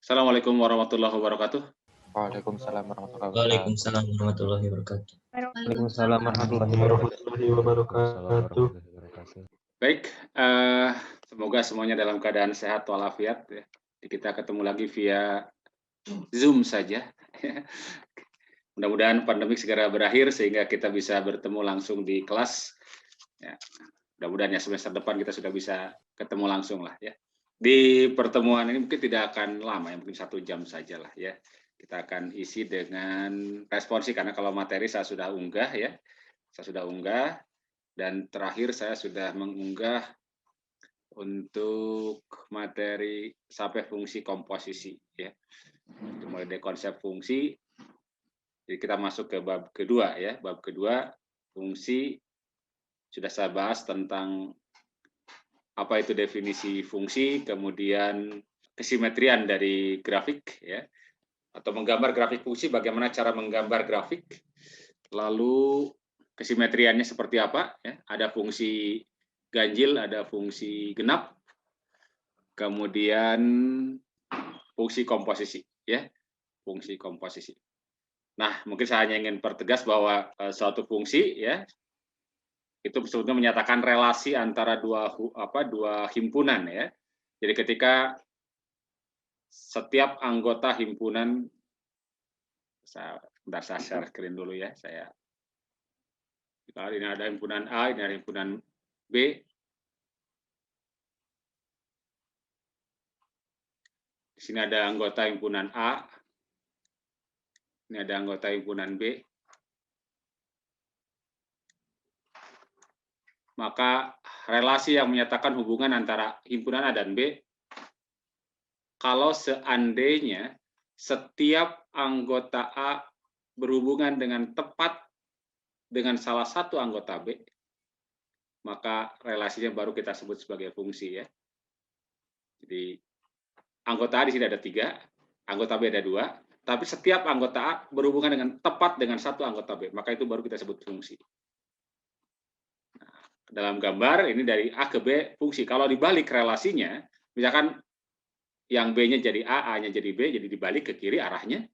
Assalamualaikum warahmatullahi wabarakatuh. Waalaikumsalam warahmatullahi wabarakatuh. Waalaikumsalam warahmatullahi wabarakatuh. Waalaikumsalam warahmatullahi wabarakatuh. Baik, semoga semuanya dalam keadaan sehat walafiat. Ya. Kita ketemu lagi via Zoom saja. Mudah-mudahan pandemi segera berakhir sehingga kita bisa bertemu langsung di kelas. Ya. Mudah-mudahan ya semester depan kita sudah bisa ketemu langsung lah ya. Di pertemuan ini mungkin tidak akan lama, ya, mungkin 1 jam saja lah ya. Kita akan isi dengan responsi karena kalau materi saya sudah unggah ya, saya sudah unggah dan terakhir saya sudah mengunggah untuk materi sampai fungsi komposisi ya. Mulai dari konsep fungsi, jadi kita masuk ke bab kedua ya, bab kedua fungsi sudah saya bahas tentang apa itu definisi fungsi, kemudian kesimetrian dari grafik ya, atau menggambar grafik fungsi, bagaimana cara menggambar grafik, lalu kesimetriannya seperti apa ya, ada fungsi ganjil, ada fungsi genap, kemudian fungsi komposisi ya, fungsi komposisi. Nah, mungkin saya hanya ingin pertegas bahwa suatu fungsi ya itu sebetulnya menyatakan relasi antara dua himpunan ya. Jadi ketika setiap anggota himpunan, saya share screen dulu ya, kalau ini ada himpunan A, ini ada himpunan B. Di sini ada anggota himpunan A, ini ada anggota himpunan B. Maka relasi yang menyatakan hubungan antara himpunan A dan B, kalau seandainya setiap anggota A berhubungan dengan tepat dengan salah satu anggota B, maka relasinya baru kita sebut sebagai fungsi ya. Jadi anggota A di sini ada 3, anggota B ada 2, tapi setiap anggota A berhubungan dengan tepat dengan satu anggota B, maka itu baru kita sebut fungsi. Dalam gambar ini dari A ke B fungsi. Kalau dibalik relasinya, misalkan yang B-nya jadi A, A-nya jadi B, jadi dibalik ke kiri arahnya,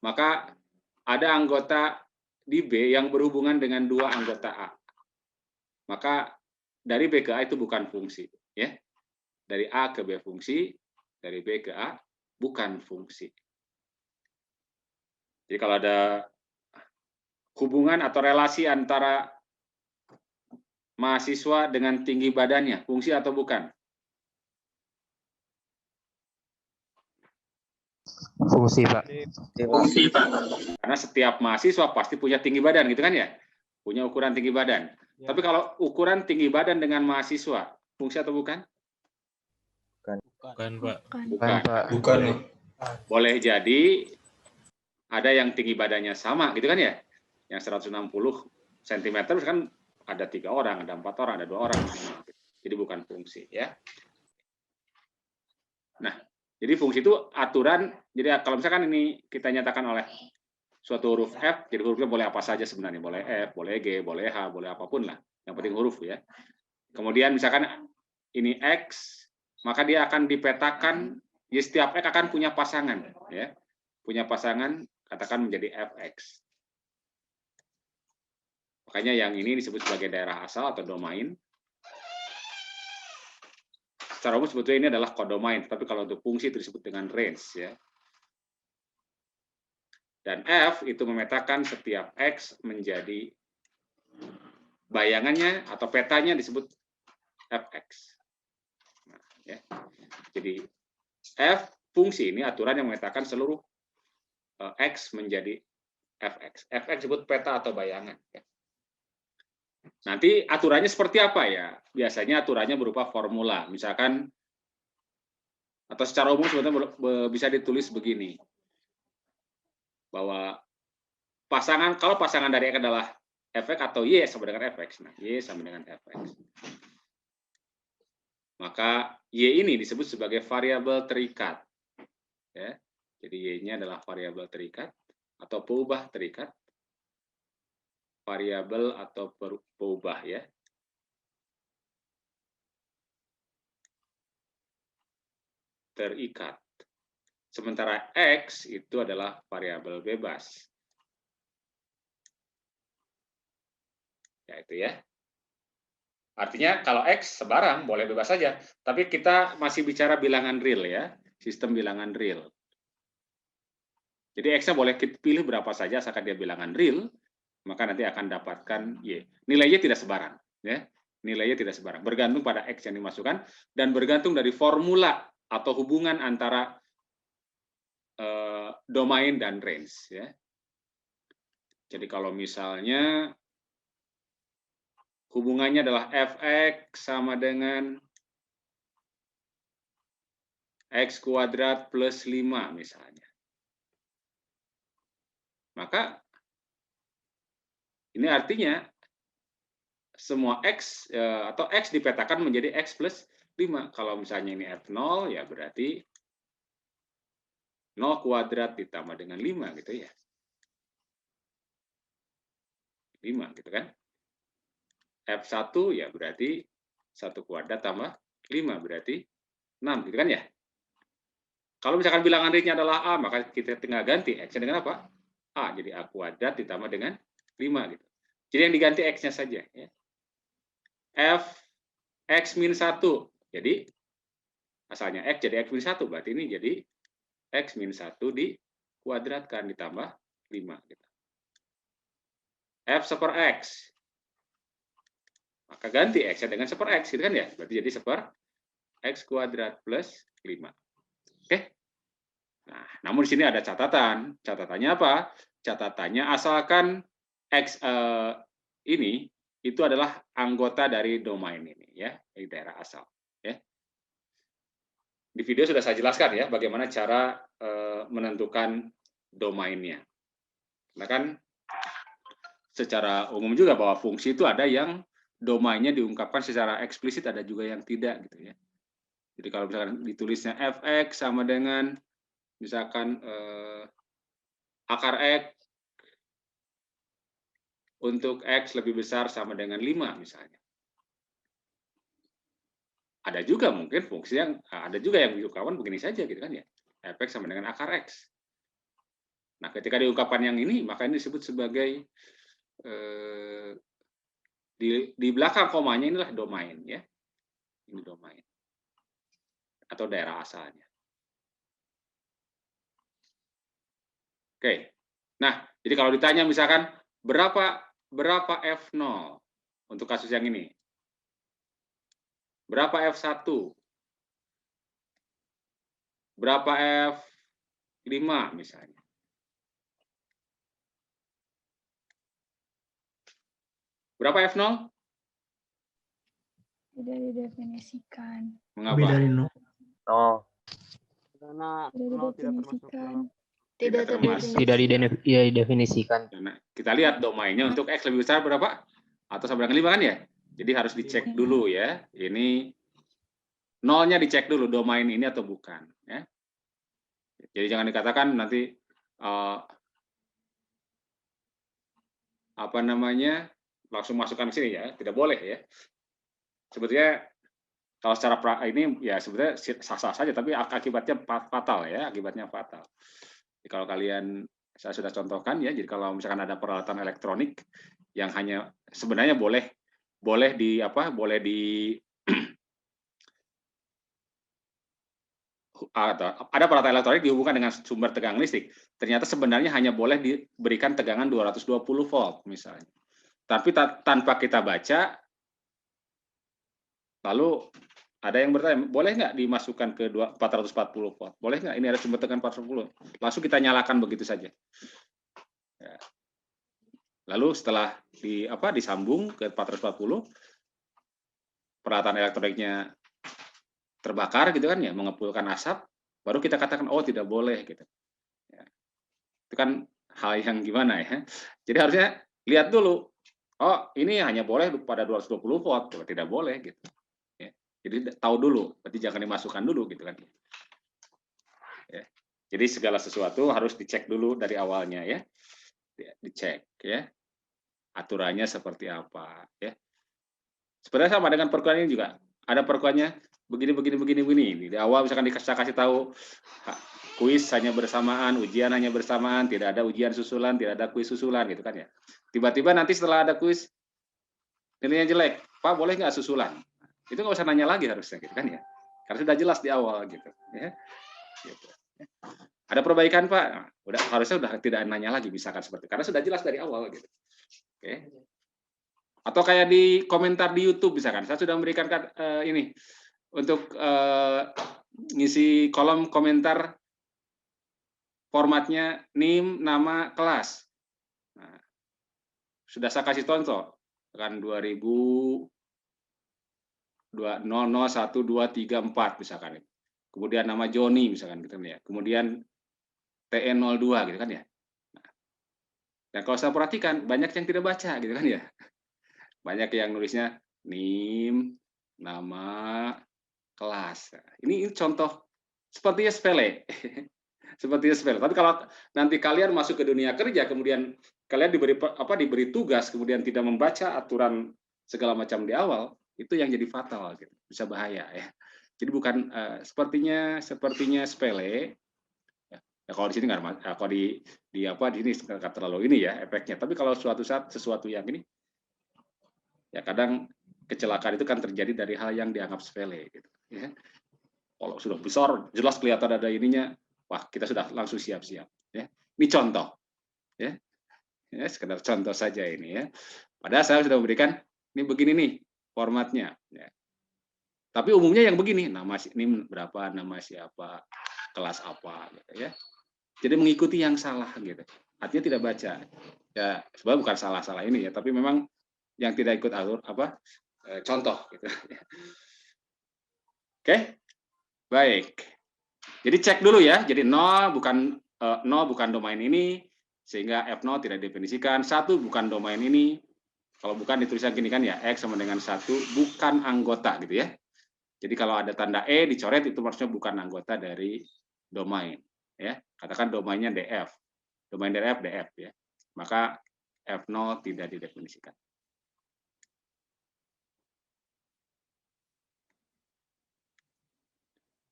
maka ada anggota di B yang berhubungan dengan 2 anggota A. Maka dari B ke A itu bukan fungsi, ya. Dari A ke B fungsi, dari B ke A bukan fungsi. Jadi kalau ada hubungan atau relasi antara mahasiswa dengan tinggi badannya, fungsi atau bukan? Fungsi, Pak. Fungsi, Pak. Karena setiap mahasiswa pasti punya tinggi badan, gitu kan ya? Punya ukuran tinggi badan. Ya. Tapi kalau ukuran tinggi badan dengan mahasiswa, fungsi atau bukan? Bukan, Pak. Bukan. Bukan. Boleh jadi ada yang tinggi badannya sama, gitu kan ya? Yang 160 cm kan ada 3 orang, ada 4 orang, ada 2 orang. Jadi bukan fungsi, ya. Nah, jadi fungsi itu aturan. Jadi kalau misalkan ini kita nyatakan oleh suatu huruf F, jadi hurufnya boleh apa saja sebenarnya, boleh F, boleh G, boleh H, boleh apapun lah. Yang penting huruf ya. Kemudian misalkan ini X, maka dia akan dipetakan. Jadi setiap X akan punya pasangan, ya, punya pasangan, katakan menjadi Fx. Makanya yang ini disebut sebagai daerah asal atau domain. Secara umum sebetulnya ini adalah kodomain, tapi kalau untuk fungsi itu disebut dengan range, ya. Dan F itu memetakan setiap X menjadi bayangannya atau petanya disebut Fx. Nah, ya. Jadi F fungsi ini aturan yang memetakan seluruh X menjadi Fx. Fx disebut peta atau bayangan. Ya. Nanti aturannya seperti apa ya? Biasanya aturannya berupa formula. Misalkan, atau secara umum sebetulnya bisa ditulis begini. Bahwa pasangan, kalau pasangan dari X adalah Fx atau Y sama dengan Fx. Nah, Y sama dengan Fx. Maka Y ini disebut sebagai variabel terikat. Ya. Jadi Y-nya adalah variabel terikat atau peubah terikat. Variabel atau peubah ya. Terikat. Sementara X itu adalah variabel bebas. Ya, itu ya. Artinya kalau X sebarang boleh bebas saja, tapi kita masih bicara bilangan real ya, sistem bilangan real. Jadi X-nya boleh kita pilih berapa saja asalkan dia bilangan real, maka nanti akan dapatkan Y. Nilainya tidak sebarang, ya. Nilainya tidak sebarang, bergantung pada X yang dimasukkan dan bergantung dari formula atau hubungan antara domain dan range, ya. Jadi kalau misalnya hubungannya adalah fx sama dengan x kuadrat plus 5 misalnya. Maka ini artinya semua x atau x dipetakan menjadi x plus 5. Kalau misalnya ini f0 ya berarti 0 kuadrat ditambah dengan 5 gitu ya. 5 gitu kan. F1 ya berarti 1 kuadrat tambah 5 berarti 6 gitu kan ya. Kalau misalkan bilangan real-nya adalah A, maka kita tinggal ganti X dengan apa? A, jadi A kuadrat ditambah dengan 5 gitu. Jadi yang diganti X-nya saja ya. F X min 1. Jadi asalnya X jadi X min 1, berarti ini jadi X min 1 dikuadratkan ditambah 5 gitu. F seper X. Maka ganti X-nya dengan seper X, gitu kan ya? Berarti jadi seper X kuadrat plus 5. Oke? Nah, namun di sini ada catatan. Catatannya apa? Catatannya asalkan X ini itu adalah anggota dari domain ini, ya, dari daerah asal. Ya. Di video sudah saya jelaskan ya, bagaimana cara menentukan domainnya. Nah kan, secara umum juga bahwa fungsi itu ada yang domainnya diungkapkan secara eksplisit, ada juga yang tidak gitu ya. Jadi kalau misalkan ditulisnya fx sama dengan misalkan akar x untuk x lebih besar sama dengan 5 misalnya. Ada juga mungkin fungsi yang ada juga yang diungkapkan begini saja gitu kan ya. Fx sama dengan akar x. Nah, ketika diungkapkan yang ini, maka ini disebut sebagai di belakang komanya inilah domain ya. Ini domain atau daerah asalnya. Oke. Nah, jadi kalau ditanya misalkan berapa F0 untuk kasus yang ini? Berapa F1? Berapa F5 misalnya? Berapa F0? Tidak didefinisikan. Mengapa? Lebih dari 0. Karena Tidak tidak termasuk dalam didefinisikan. Tidak termasuk. Tidak didefinisikan. Nah, kita lihat domainnya untuk X lebih besar berapa? Atau sama dengan 5 kan ya? Jadi harus dicek dulu ya. Ini nolnya dicek dulu domain ini atau bukan. Ya. Jadi jangan dikatakan nanti apa namanya langsung masukkan ke sini ya. Tidak boleh ya. Sebetulnya kalau secara ini ya sebetulnya sah-sah saja, tapi akibatnya fatal ya. Akibatnya fatal. Jadi kalau kalian, saya sudah contohkan ya, jadi kalau misalkan ada peralatan elektronik yang hanya sebenarnya boleh di ada peralatan elektronik dihubungkan dengan sumber tegangan listrik. Ternyata sebenarnya hanya boleh diberikan tegangan 220 volt misalnya. Tapi tanpa kita baca, lalu ada yang bertanya, boleh nggak dimasukkan ke 440 volt? Boleh nggak? Ini ada sumber tegangan 440. Langsung kita nyalakan begitu saja. Ya. Lalu setelah disambung ke 440, peralatan elektroniknya terbakar gitu kan ya, mengepulkan asap, baru kita katakan oh tidak boleh gitu. Ya. Itu kan hal yang gimana ya? Jadi harusnya lihat dulu. Oh ini hanya boleh pada 220 volt, tidak boleh gitu. Jadi tahu dulu, berarti jangan dimasukkan dulu gitu kan. Ya. Jadi segala sesuatu harus dicek dulu dari awalnya ya. Dicek ya. Aturannya seperti apa ya. Sebenarnya sama dengan perkuliahan ini juga. Ada perkuliahannya begini. Di awal misalkan kasih tahu kuis hanya bersamaan, ujian hanya bersamaan, tidak ada ujian susulan, tidak ada kuis susulan gitu kan ya. Tiba-tiba nanti setelah ada kuis nilainya jelek, Pak boleh nggak susulan? Itu nggak usah nanya lagi harusnya gitu kan ya. Karena sudah jelas di awal gitu. Ya. Gitu. Ada perbaikan Pak, nah, harusnya udah tidak nanya lagi misalkan seperti itu. Karena sudah jelas dari awal gitu. Oke. Atau kayak di komentar di YouTube misalkan, saya sudah memberikan ini untuk ngisi kolom komentar formatnya NIM, nama, kelas. Nah, sudah saya kasih contoh kan 2000-001234 misalkan. Kemudian nama Joni misalkan gitu ya. Kemudian TN02 gitu kan ya. Nah, dan kalau saya perhatikan banyak yang tidak baca gitu kan ya. Banyak yang nulisnya NIM, nama, kelas. Ini contoh sepertinya sepele. Sepertinya sepele. Tapi kalau nanti kalian masuk ke dunia kerja, kemudian kalian diberi tugas, kemudian tidak membaca aturan segala macam di awal, itu yang jadi fatal, gitu. Bisa bahaya ya. Jadi bukan sepertinya sepele. Ya, kalau di sini nggak, kalau di sini nggak terlalu ini ya efeknya. Tapi kalau suatu saat sesuatu yang ini, ya kadang kecelakaan itu kan terjadi dari hal yang dianggap sepele, gitu. Ya. Kalau sudah besar, jelas kelihatan ada ininya, wah kita sudah langsung siap-siap. Ya. Ini contoh, ya. Ya, sekedar contoh saja ini ya. Padahal saya sudah memberikan ini begini nih formatnya. Ya. Tapi umumnya yang begini, nama ini berapa, nama siapa, kelas apa, gitu ya. Jadi mengikuti yang salah gitu. Artinya tidak baca. Ya, sebenarnya bukan salah-salah ini ya, tapi memang yang tidak ikut alur contoh gitu. Oke. Baik. Jadi cek dulu ya. Jadi 0 bukan domain ini, sehingga F0 tidak definisikan. 1 bukan domain ini. Kalau bukan dituliskan gini kan ya, X sama dengan 1 bukan anggota gitu ya. Jadi kalau ada tanda E dicoret itu maksudnya bukan anggota dari domain ya. Katakan domainnya DF. Domain DF ya. Maka F0 tidak didefinisikan.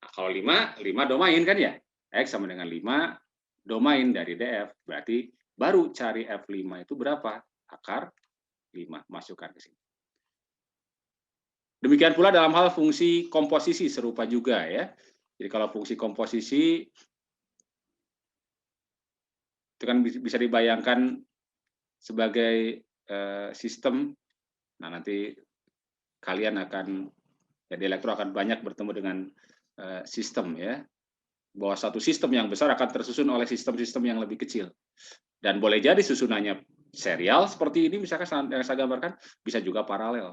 Nah, kalau 5 domain kan ya. X sama dengan 5 domain dari DF. Berarti baru cari F5 itu berapa? Akar 5. Masukkan ke sini. Demikian pula dalam hal fungsi komposisi serupa juga ya. Jadi kalau fungsi komposisi itu kan bisa dibayangkan sebagai sistem. Nah, nanti kalian akan di elektro akan banyak bertemu dengan sistem ya. Bahwa satu sistem yang besar akan tersusun oleh sistem-sistem yang lebih kecil. Dan boleh jadi susunannya serial seperti ini misalkan yang saya gambarkan, bisa juga paralel.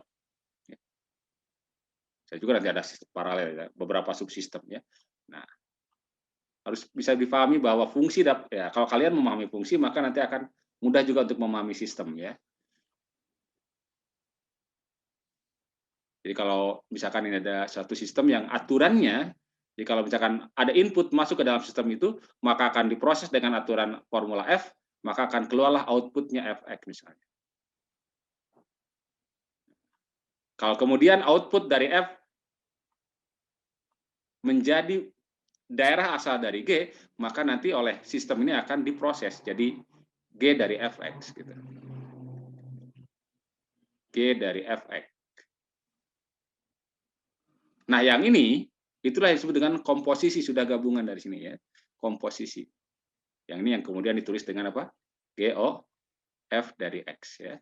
Saya juga nanti ada sistem paralel ya, beberapa subsistem ya. Nah, harus bisa dipahami bahwa fungsi ya kalau kalian memahami fungsi maka nanti akan mudah juga untuk memahami sistem ya. Jadi kalau misalkan ini ada suatu sistem yang aturannya, jadi kalau misalkan ada input masuk ke dalam sistem itu, maka akan diproses dengan aturan formula F, maka akan keluarlah outputnya Fx misalnya. Kalau kemudian output dari F menjadi daerah asal dari G, maka nanti oleh sistem ini akan diproses jadi G dari Fx gitu. G dari Fx. Nah, yang ini itulah yang disebut dengan komposisi, sudah gabungan dari sini ya. Komposisi. Yang ini yang kemudian ditulis dengan apa? GO F dari X ya.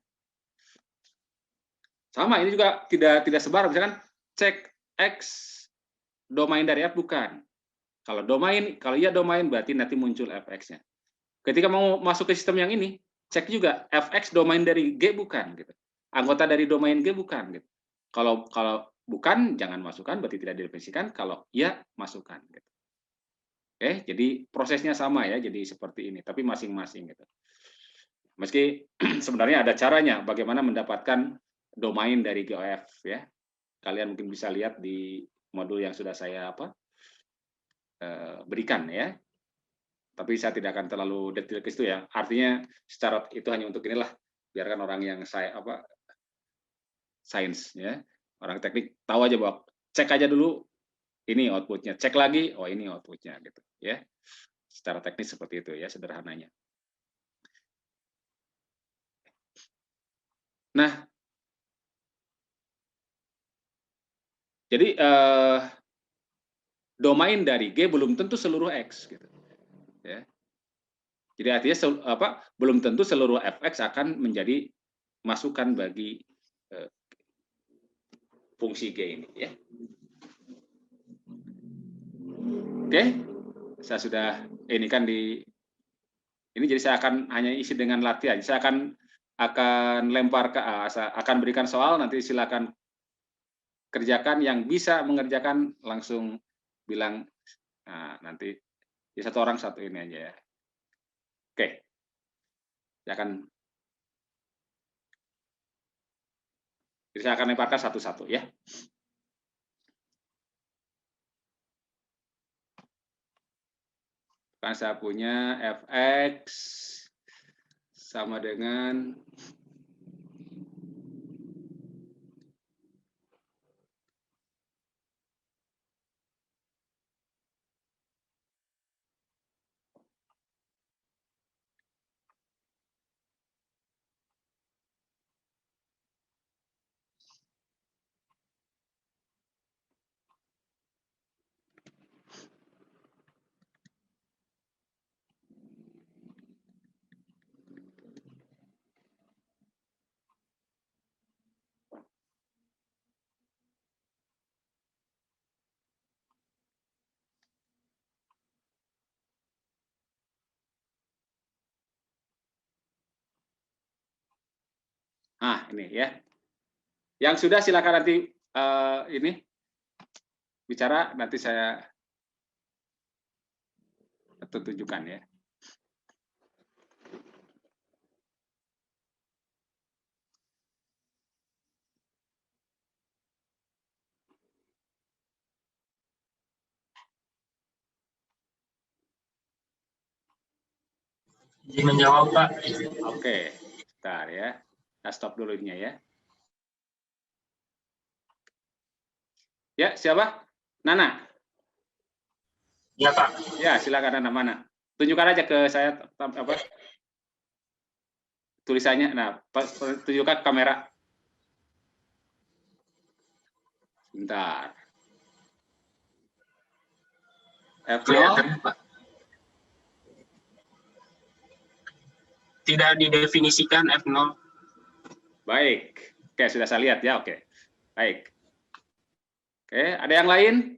Sama, ini juga tidak sebar, misalkan cek X domain dari F bukan. Kalau iya domain berarti nanti muncul Fx-nya. Ketika mau masuk ke sistem yang ini, cek juga Fx domain dari G bukan gitu. Anggota dari domain G bukan gitu. Kalau bukan jangan masukkan, berarti tidak didefinisikan. Kalau iya masukkan gitu. Oke, jadi prosesnya sama ya, jadi seperti ini, tapi masing-masing gitu. Meski sebenarnya ada caranya bagaimana mendapatkan domain dari GOF ya. Kalian mungkin bisa lihat di modul yang sudah saya berikan ya. Tapi saya tidak akan terlalu detail ke situ ya. Artinya secara itu hanya untuk inilah, biarkan orang yang sains ya, orang teknik tahu aja bahwa cek aja dulu ini outputnya. Cek lagi, oh ini outputnya gitu ya. Secara teknis seperti itu ya sederhananya. Nah, jadi domain dari G belum tentu seluruh X gitu. Ya. Jadi artinya belum tentu seluruh fx akan menjadi masukan bagi fungsi G ini ya. Oke, saya sudah ini kan ini jadi saya akan hanya isi dengan latihan. Saya akan lempar akan berikan soal, nanti silakan kerjakan. Yang bisa mengerjakan langsung bilang nanti ya satu orang satu ini aja ya. Oke, saya akan lemparkan satu-satu ya. Kan saya punya fx sama dengan ini ya. Yang sudah silakan nanti ini bicara, nanti saya tunjukkan ya. Izin menjawab, Pak. Oke, bentar ya. Kita stop dulu ininya ya. Ya, siapa? Nana. Ya, Pak. Ya, silakan Nana, mana? Tunjukkan aja ke saya apa tulisannya. Nah, tunjukkan kamera. Bentar. Kelihatan, Pak. Tidak didefinisikan F0. Baik. Oke, sudah saya lihat ya. Oke. Baik. Oke, ada yang lain?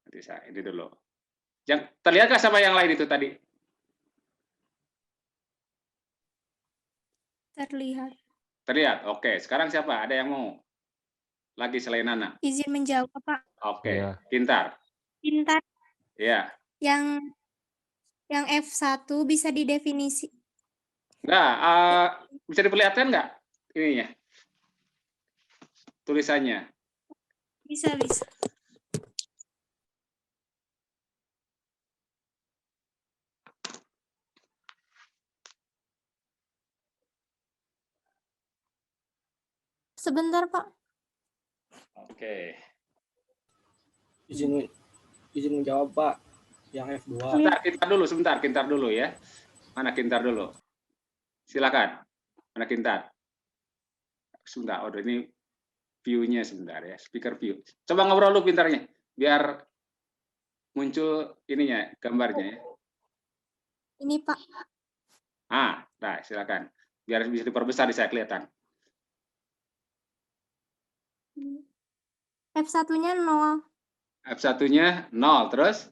Nanti saya ini dulu. Yang terlihatkah sama yang lain itu tadi? Terlihat. Terlihat. Oke, sekarang siapa? Ada yang mau? Lagi selain Nana? Izin menjawab, Pak. Oke, Iya. Kintar. Pintar. Ya. Yang F1 bisa didefinisi. Enggak, bisa diperlihatkan nggak ininya? Tulisannya. Bisa. Sebentar, Pak. Oke. Izin menjawab, Pak. Yang F2. Sebentar, Kintar dulu ya. Mana Kintar dulu? Silakan. Mana Kintar? Sebentar, ini view-nya sebentar ya, speaker view. Coba ngobrol dulu pintarnya, biar muncul ininya, gambarnya ya. Ini, Pak. Nah, silakan. Biar bisa diperbesar, saya kelihatan. F1-nya 0. F1-nya 0, terus?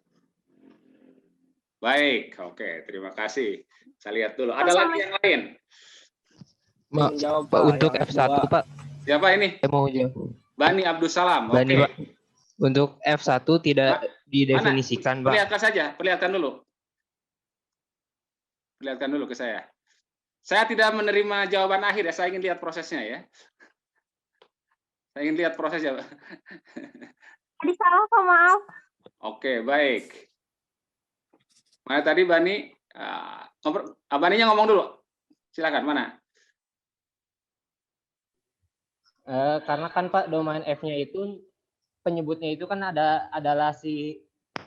Baik, oke, terima kasih. Saya lihat dulu. Ada lagi yang lain? Menjawab, Pak, Pak, untuk yang F1, F2. Pak. Siapa ini? Saya mau jawab. Bani Abdussalam. Bani, Oke. Pak. Untuk F1 tidak didefinisikan, Pak. Perlihatkan saja, perlihatkan dulu. Perlihatkan dulu ke saya. Saya tidak menerima jawaban akhir ya, saya ingin lihat prosesnya ya. Saya ingin lihat prosesnya. Tadi salah, Pak, maaf. Oke, baik. Mana tadi Bani? Baninya ngomong dulu. Silakan, mana? Karena kan Pak domain F-nya itu penyebutnya itu kan adalah si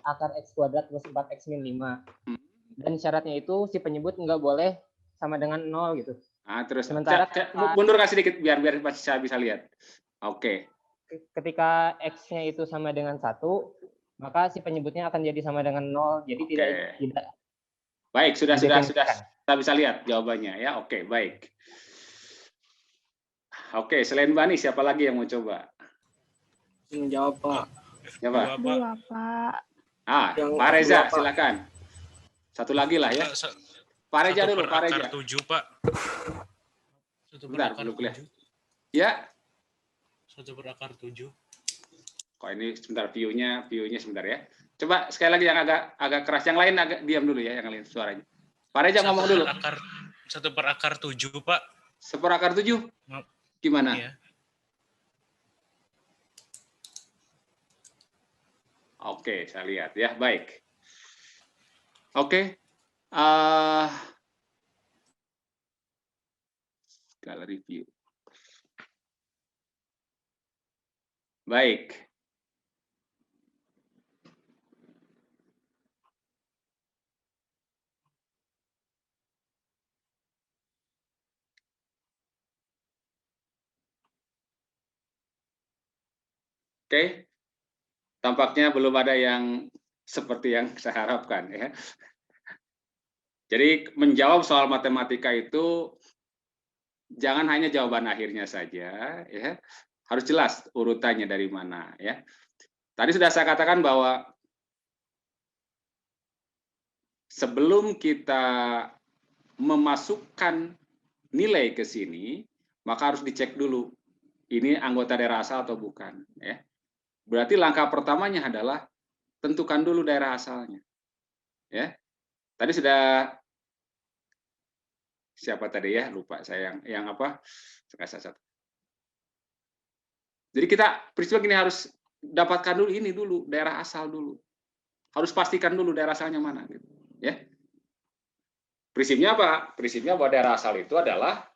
akar X kuadrat plus 4X min 5. Dan syaratnya itu si penyebut nggak boleh sama dengan 0 gitu. Nah, terus Sementara mundurkan sedikit biar saya bisa lihat. Oke. Ketika X-nya itu sama dengan 1, maka si penyebutnya akan jadi sama dengan 0. Jadi tidak. Baik, sudah kita bisa lihat jawabannya ya. Oke, baik. Oke, selain Bani siapa lagi yang mau coba? Izin menjawab, Pak. Siapa? Dua, Pak. Pak Reza, silakan. Satu lagi lah ya. Pak Reza dulu, Pak Reza. 7, Pak. Bentar, belum kelihatan. Ya. 1/7. Kok ini sebentar view-nya sebentar ya. Coba sekali lagi yang agak keras, yang lain agak diam dulu ya, yang lain suaranya. Pak Reza ngomong dulu. 1/7, Pak. 1/7? Gimana? Iya. Oke, saya lihat ya, baik. Oke. Gallery view. Baik. Oke. Tampaknya belum ada yang seperti yang saya harapkan ya. Jadi menjawab soal matematika itu jangan hanya jawaban akhirnya saja ya. Harus jelas urutannya dari mana ya. Tadi sudah saya katakan bahwa sebelum kita memasukkan nilai ke sini, maka harus dicek dulu ini anggota daerah asal atau bukan ya. Berarti langkah pertamanya adalah tentukan dulu daerah asalnya. Ya. Tadi sudah siapa tadi ya? Lupa saya yang apa? Satu. Jadi kita peristiwa gini harus dapatkan dulu ini dulu, daerah asal dulu. Harus pastikan dulu daerah asalnya mana gitu, ya. Prinsipnya apa? Prinsipnya bahwa daerah asal itu adalah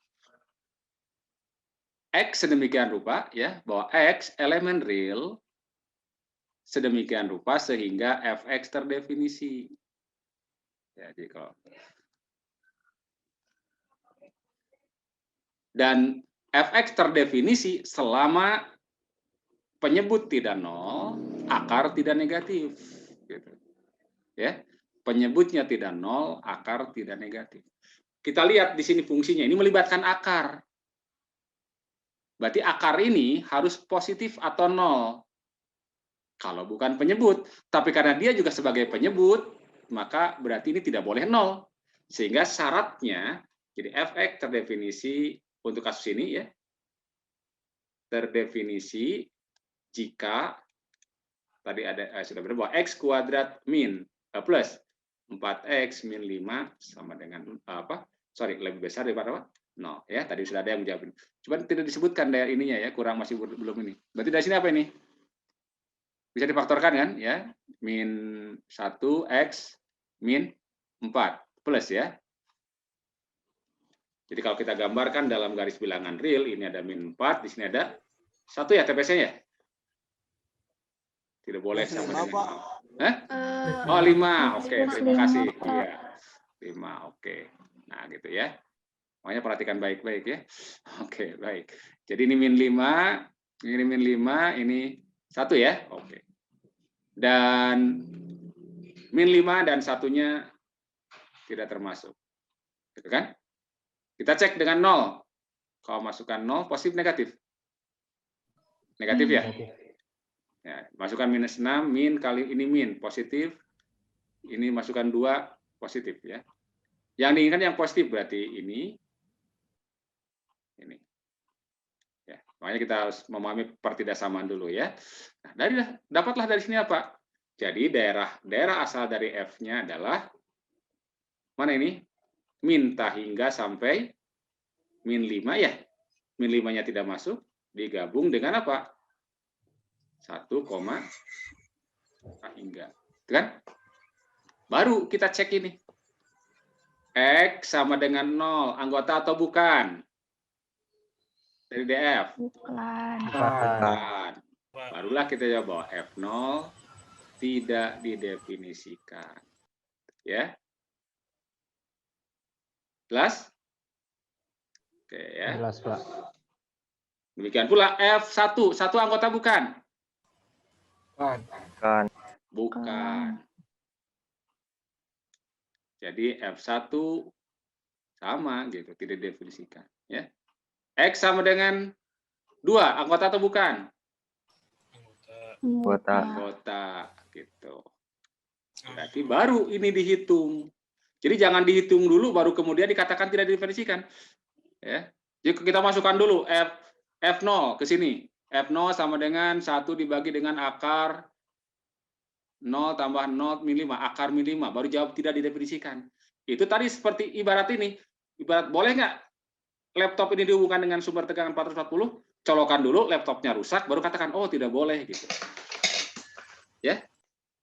X sedemikian rupa ya, bahwa X elemen real sedemikian rupa sehingga fx terdefinisi. Jadi kalau dan fx terdefinisi selama penyebut tidak nol, akar tidak negatif. Gitu. Ya, penyebutnya tidak nol, akar tidak negatif. Kita lihat di sini fungsinya. Ini melibatkan akar. Berarti akar ini harus positif atau nol. Kalau bukan penyebut, tapi karena dia juga sebagai penyebut, maka berarti ini tidak boleh nol. Sehingga syaratnya, jadi fx terdefinisi untuk kasus ini ya, terdefinisi jika tadi ada sudah benar bahwa x kuadrat min plus 4x min 5 sama dengan apa? Sorry, lebih besar daripada apa? 0 ya. Tadi sudah ada yang menjawab. Cuma tidak disebutkan daerah ininya ya, kurang masih belum ini. Berarti dari sini apa ini? Bisa difaktorkan kan ya, min 1x min 4 plus ya. Jadi kalau kita gambarkan dalam garis bilangan real, ini ada min 4, di sini ada 1 ya TPS-nya ya? Tidak boleh sama dengan 0. Oh 5, oke, terima kasih. Iya, 5, oke. Nah gitu ya. Makanya perhatikan baik-baik ya. Oke, baik. Jadi ini min 5, ini min 5, ini 1 ya, oke. Dan min 5 dan satunya tidak termasuk. Gitu kan? Kita cek dengan 0. Kalau masukkan 0, positif negatif? Negatif ya? Ya, masukkan minus 6, min kali ini min, positif. Ini masukkan 2, positif ya. Yang diinginkan yang positif berarti ini. Ya, makanya kita harus memahami pertidaksamaan dulu ya. Nah, dapatlah dari sini apa? Jadi daerah asal dari F-nya adalah mana ini? Minta hingga sampai min 5 ya. Min 5-nya tidak masuk, digabung dengan apa? 1, hingga. Kan? Baru kita cek ini. X sama dengan 0, anggota atau bukan? Dari DF? Bukan. Bukan. Pak. Barulah kita jawab bahwa F0 tidak didefinisikan. Ya. Jelas? Oke ya. Jelas, Pak. Demikian pula F1, satu anggota bukan? Bukan. Bukan. Jadi F1 sama gitu, tidak didefinisikan. Ya. X sama dengan 2, anggota atau bukan? Anggota gitu. Berarti baru ini dihitung. Jadi jangan dihitung dulu baru kemudian dikatakan tidak didefinisikan. Ya. Jadi kita masukkan dulu F0 ke sini. F0 sama dengan 1 dibagi dengan akar 0 tambah 0 min 5, akar min 5, baru jawab tidak didefinisikan. Itu tadi seperti ibarat ini. Ibarat boleh nggak laptop ini dihubungkan dengan sumber tegangan 440? Colokan dulu, laptopnya rusak, baru katakan, oh tidak boleh gitu. Ya,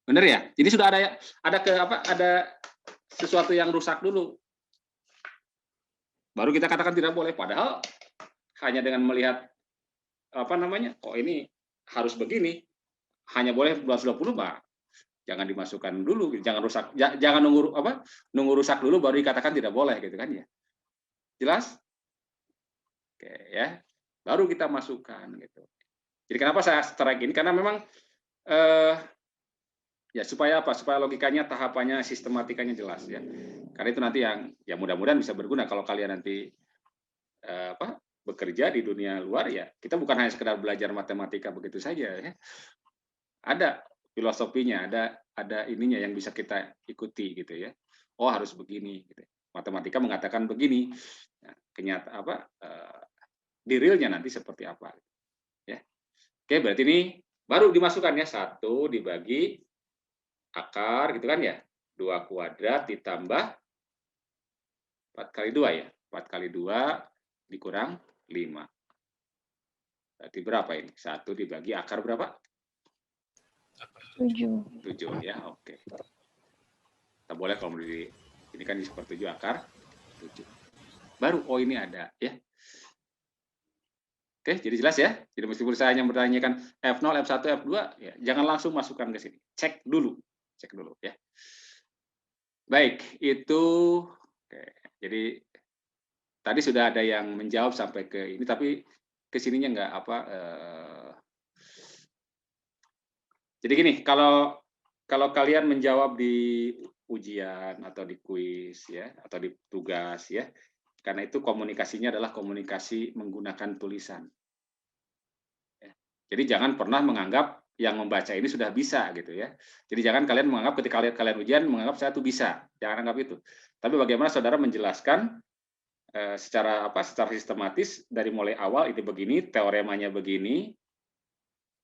benar ya? Jadi sudah ada sesuatu yang rusak dulu. Baru kita katakan tidak boleh. Padahal hanya dengan melihat oh ini harus begini, hanya boleh 220, Pak. Jangan dimasukkan dulu, jangan rusak, jangan nunggu rusak dulu baru dikatakan tidak boleh gitu kan ya. Jelas? Oke ya. Baru kita masukkan gitu. Jadi kenapa saya strike ini? Karena memang ya supaya apa? Supaya logikanya, tahapannya, sistematikanya jelas ya. Karena itu nanti yang ya mudah-mudahan bisa berguna kalau kalian nanti bekerja di dunia luar ya. Kita bukan hanya sekedar belajar matematika begitu saja ya. Ada filosofinya, ada ininya yang bisa kita ikuti gitu ya. Oh harus begini gitu. Matematika mengatakan begini. Nah, di realnya nanti seperti apa ya. Oke, berarti ini baru dimasukkan ya, 1 dibagi akar gitu kan ya, 2 kuadrat ditambah 4 kali 2 ya, 4 kali 2 dikurang 5. Berarti berapa ini? 1 dibagi akar berapa? 7 ya, oke. Kita boleh kalau ini kan di sepertujuh akar 7. Baru oh ini ada ya. Oke, jadi jelas ya. Jadi meskipun saya hanya bertanyakan F0, F1, F2, ya jangan langsung masukkan ke sini. Cek dulu ya. Baik, itu oke. Jadi tadi sudah ada yang menjawab sampai ke ini, tapi kesininya nggak Jadi gini, kalau kalian menjawab di ujian atau di kuis ya, atau di tugas ya, karena itu komunikasinya adalah komunikasi menggunakan tulisan. Jadi jangan pernah menganggap yang membaca ini sudah bisa gitu ya. Jadi jangan kalian menganggap ketika kalian ujian menganggap saya tuh bisa. Jangan anggap itu. Tapi bagaimana saudara menjelaskan secara sistematis dari mulai awal ini begini, teoremanya begini.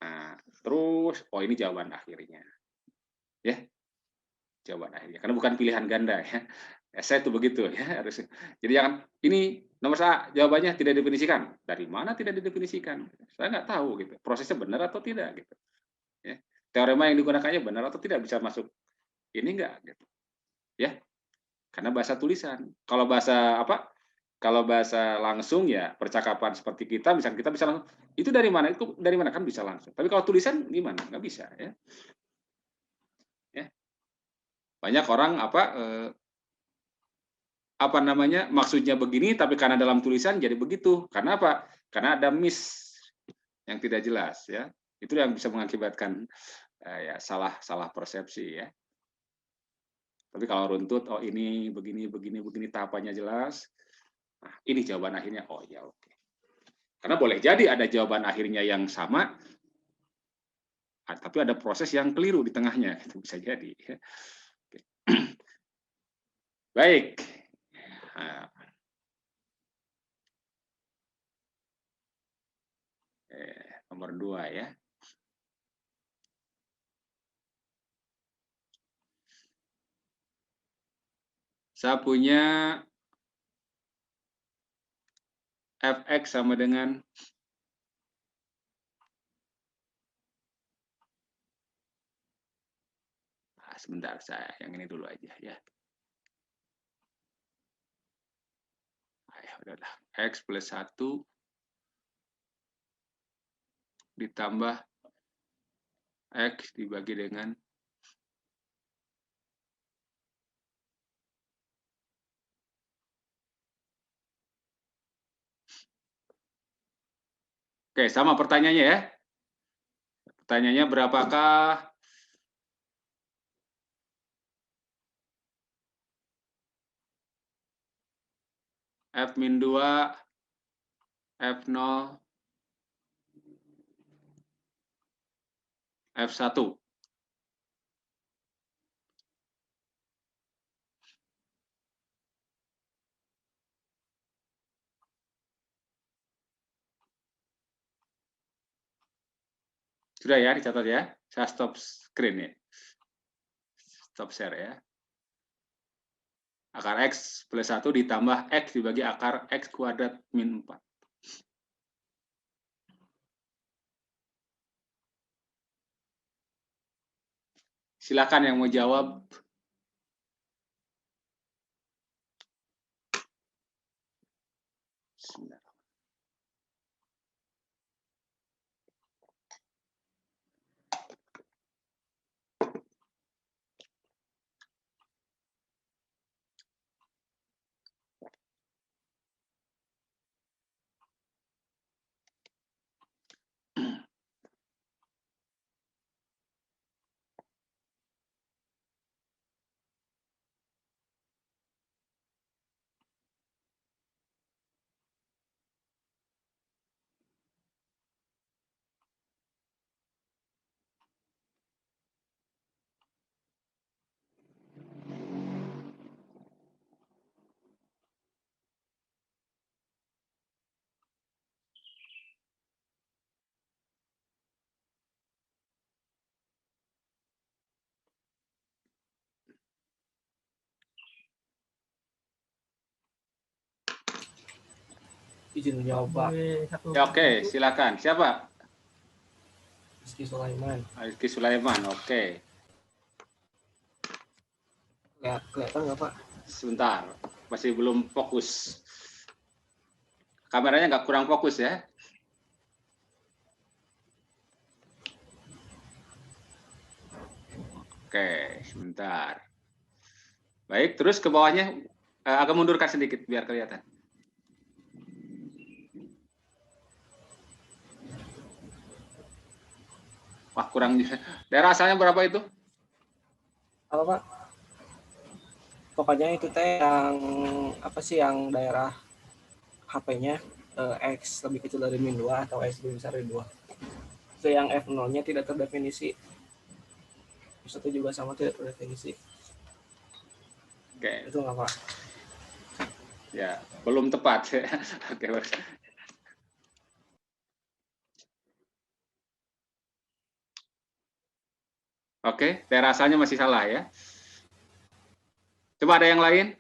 Nah, terus oh ini jawaban akhirnya. Ya. Jawaban akhirnya. Karena bukan pilihan ganda ya. Saya itu begitu ya harus. Jadi jangan ini nomor A jawabannya tidak didefinisikan. Dari mana tidak didefinisikan? Saya nggak tahu gitu. Prosesnya benar atau tidak gitu. Ya. Teorema yang digunakannya benar atau tidak bisa masuk ini enggak gitu. Ya. Karena bahasa tulisan. Kalau bahasa Kalau bahasa langsung ya percakapan seperti kita, misalnya kita bisa langsung itu dari mana? Itu dari mana kan bisa langsung. Tapi kalau tulisan gimana? Nggak bisa ya. Ya. Banyak orang maksudnya begini tapi karena dalam tulisan jadi begitu. Karena apa? Karena ada miss yang tidak jelas ya. Itu yang bisa mengakibatkan ya salah persepsi ya. Tapi kalau runtut oh ini begini tahapannya jelas. Nah, ini jawaban akhirnya oh ya oke. Karena boleh jadi ada jawaban akhirnya yang sama tapi ada proses yang keliru di tengahnya, itu bisa jadi ya. Oke. Baik. Nah. Nomor 2 ya. Saya punya fx sama dengan sebentar saya yang ini dulu aja ya. Udahlah. X plus 1 ditambah X dibagi dengan Oke, sama pertanyaannya ya. Pertanyaannya berapakah F-2, F0, F1? Sudah ya, dicatat ya. Saya stop screen ya. Stop share ya. Akar X plus 1 ditambah X dibagi akar X kuadrat min 4. Silakan yang mau jawab. Izin menjawab, Pak. Ya, oke, silakan. Siapa? Rizky Sulaiman. Rizky Sulaiman. Oke. Kelihatan nggak, Pak? Sebentar, masih belum fokus. Kameranya nggak kurang fokus ya. Oke, sebentar. Baik, terus ke bawahnya agak mundurkan sedikit biar kelihatan. Wah, kurang. Daerah asalnya berapa itu? Apa, Pak? Pokoknya itu teh yang apa sih yang daerah HP-nya X lebih kecil dari min 2 atau X lebih besar dari 2. Itu yang F0-nya tidak terdefinisi. Itu juga sama tidak terdefinisi. Oke. Itu nggak, Pak? Ya, belum tepat. Oke, Oke, daerah asalnya masih salah ya. Coba ada yang lain?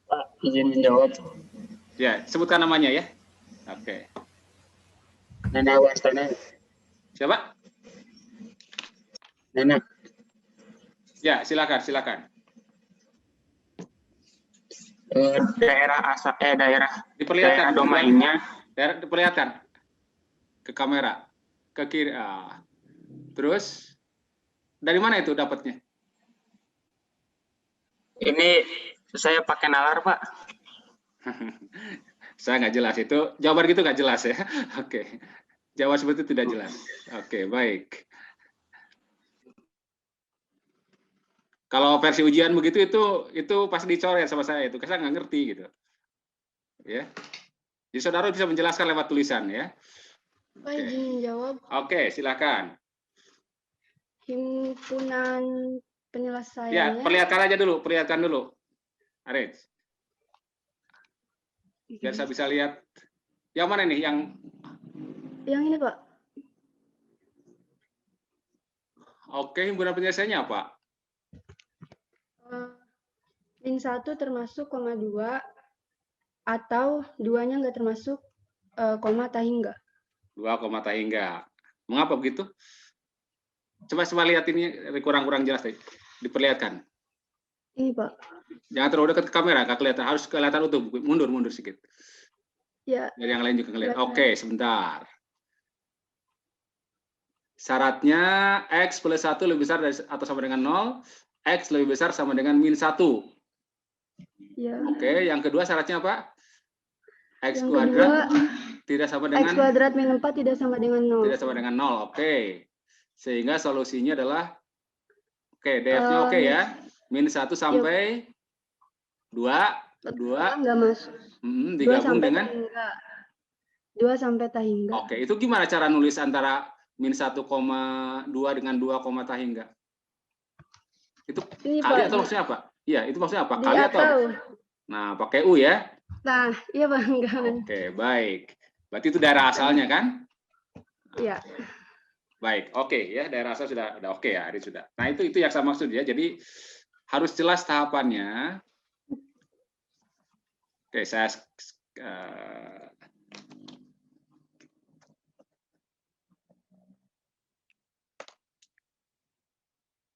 Pak, izin menjawab. Ya, sebutkan namanya ya. Oke. Nana Wastana. Siapa? Nana. Ya, silakan, silakan. Daerah asal daerah Diperlihatkan domainnya. Daerah diperlihatkan ke kamera, ke kiri. Terus dari mana itu dapatnya? Ini saya pakai nalar, Pak. Saya nggak jelas itu. Jawaban gitu nggak jelas ya. Oke. Jawaban seperti itu tidak jelas. Oke, baik. Kalau versi ujian begitu itu pasti dicoret sama saya itu. Saya nggak ngerti gitu. Ya. Jadi saudara bisa menjelaskan lewat tulisan ya. Pak izin jawab. Oke, silakan. Himpunan Ya, penyelesaiannya. perlihatkan dulu. Aris. Biar saya bisa lihat. Yang mana nih? Yang ini, Pak. Oke, himpunan penyelesaiannya apa? Min 1 termasuk koma 2 atau 2-nya nggak termasuk koma atau hingga. 2, tak hingga. Mengapa begitu? Coba lihat ini kurang jelas tadi. Diperlihatkan. Ini, Pak. Jangan terlalu dekat ke kamera, nggak kelihatan. Harus kelihatan utuh. Mundur sedikit. Ya. Biar yang lain juga ngelihat. Oke, sebentar. syaratnya X plus 1 lebih besar dari atau sama dengan 0, X lebih besar sama dengan min 1. Ya. Oke, yang kedua syaratnya apa? X Yang kuadrat kedua, tidak sama X dengan kuadrat min 4 tidak sama dengan 0. tidak sama dengan 0. Oke. Sehingga solusinya adalah oke, DF-nya oke ya. Min 1 sampai 2 Enggak masuk. 2 digabung sampai dengan tahingga. 2 sampai tahingga. oke, itu gimana cara nulis antara min 1,2 dengan 2, tahingga? Itu Ini, kali Pak, atau maksudnya apa? Iya, itu maksudnya apa? Di Kali atau atau. nah, pakai U ya. Nah, iya Pak, enggak. Oke, baik. Berarti itu daerah asalnya kan? Iya. Baik, oke ya, daerah asal sudah oke ya, Ari sudah. Nah, itu yang saya maksud ya. Jadi harus jelas tahapannya. Oke, saya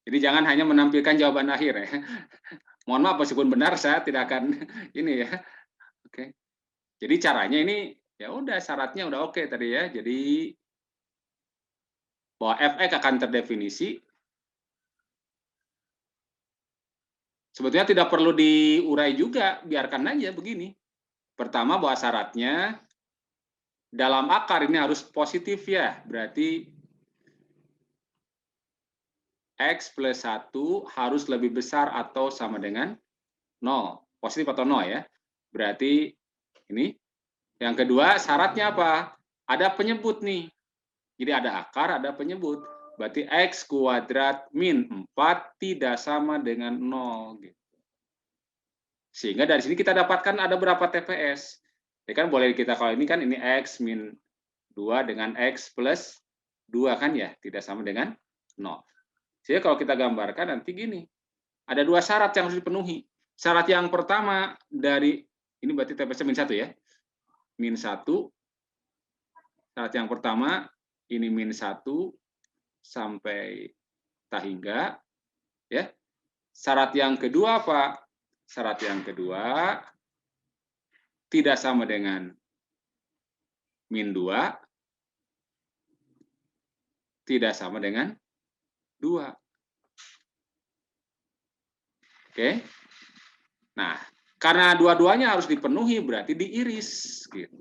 jadi jangan hanya menampilkan jawaban akhir ya. Mohon maaf, meskipun benar saya tidak akan ini ya. Oke. Jadi caranya ini ya udah syaratnya udah oke tadi ya. Jadi bahwa Fx akan terdefinisi. Sebetulnya tidak perlu diurai juga, biarkan aja begini. Pertama bahwa syaratnya dalam akar ini harus positif ya. Berarti X plus 1 harus lebih besar atau sama dengan 0. Positif atau 0 ya. Berarti ini. Yang kedua syaratnya apa? Ada penyebut nih. Jadi ada akar, ada penyebut. Berarti X kuadrat min 4 tidak sama dengan 0. Gitu. Sehingga dari sini kita dapatkan ada berapa TPS. Ya kan boleh kita kalau ini kan ini X min 2 dengan X plus 2 kan ya. Tidak sama dengan 0. Jadi kalau kita gambarkan nanti gini, ada dua syarat yang harus dipenuhi. Syarat yang pertama dari, ini berarti TPS min 1 ya, min 1. Syarat yang pertama, ini min 1 sampai tahingga. Ya. Syarat yang kedua apa? Syarat yang kedua, tidak sama dengan min 2, tidak sama dengan 2. Oke. Nah, karena dua-duanya harus dipenuhi berarti diiris gitu.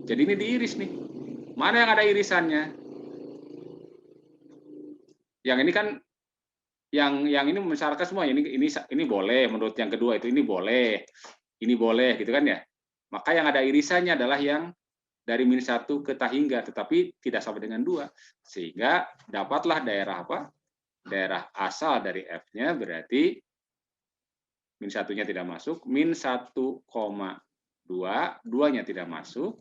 Jadi ini diiris nih. Mana yang ada irisannya? Yang ini kan yang ini mensyaratkan semua ini boleh menurut yang kedua itu ini boleh gitu kan ya. Maka yang ada irisannya adalah yang dari min 1 ke tahingga tetapi tidak sama dengan 2. Sehingga dapatlah daerah apa? Daerah asal dari F-nya berarti min 1-nya tidak masuk, min 1,2, 2-nya tidak masuk.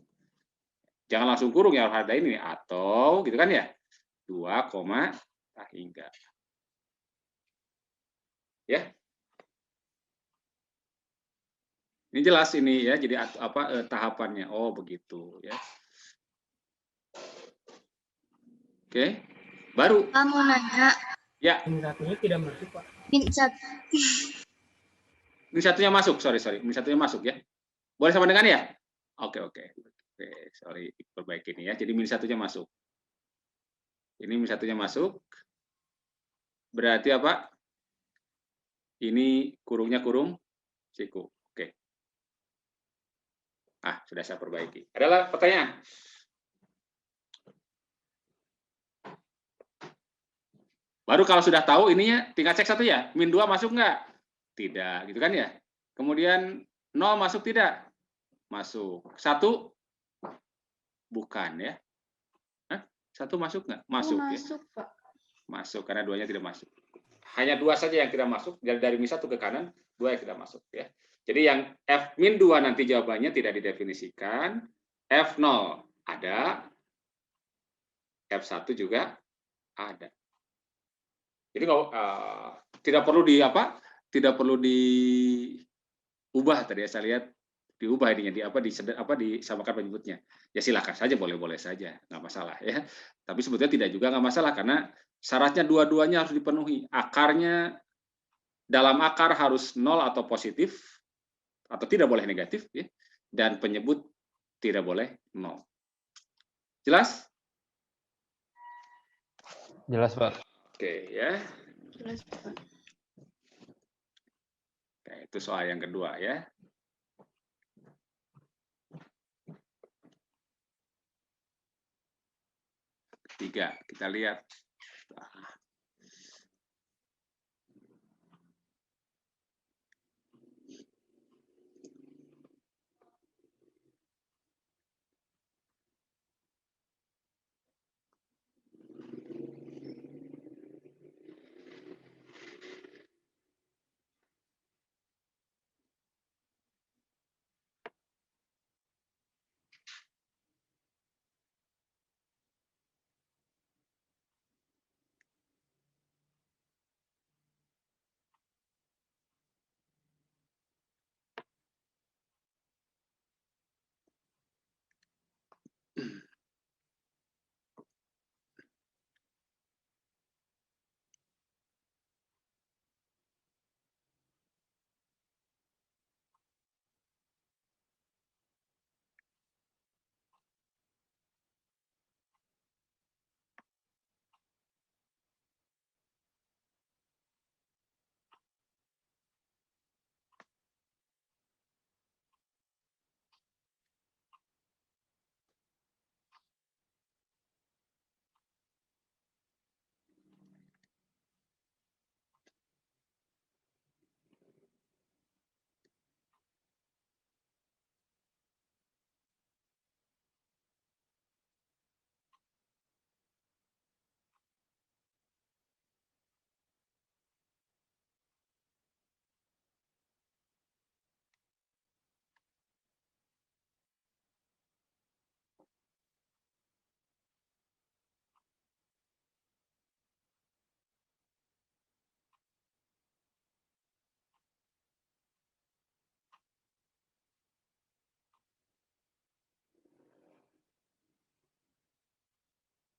Jangan langsung kurung ya, harus ada ini atau gitu kan ya. 2, tahingga. Ya. Ini jelas ini ya, jadi apa tahapannya. Oh, begitu ya. Oke. Baru. Kamu nanya. Ya. Min 1-nya tidak masuk, Pak. Min 1. Min 1-nya masuk, sorry. Min 1-nya masuk ya. Boleh sama dengan ya? Oke, sorry, perbaiki ini ya. Jadi min 1-nya masuk. Ini min 1-nya masuk. Berarti apa? Ini kurungnya kurung siku. Oke. Sudah saya perbaiki. Adalah pertanyaan. Baru kalau sudah tahu ininya tinggal cek satu ya. Min 2 masuk nggak? Tidak, gitu kan ya. Kemudian 0 masuk tidak? Masuk. 1 bukan ya. 1 masuk nggak? Masuk, Masuk, ya. Pak. Masuk karena 2-nya tidak masuk. Hanya 2 saja yang tidak masuk. Dari min 1 ke kanan, 2 yang tidak masuk ya. Jadi yang F min 2 nanti jawabannya tidak didefinisikan. F0 ada. F1 juga ada. Jadi tidak perlu tidak perlu diubah tadi ya, saya lihat diubah ininya disamakan penyebutnya. Ya silakan saja, boleh saja, nggak masalah ya. Tapi sebetulnya tidak juga nggak masalah karena syaratnya dua-duanya harus dipenuhi. Akarnya dalam akar harus 0 atau positif atau tidak boleh negatif ya. Dan penyebut tidak boleh 0. Jelas? Jelas, Pak. Oke, ya. Jelas, Pak. Oke, itu soal yang kedua ya. Ketiga, kita lihat.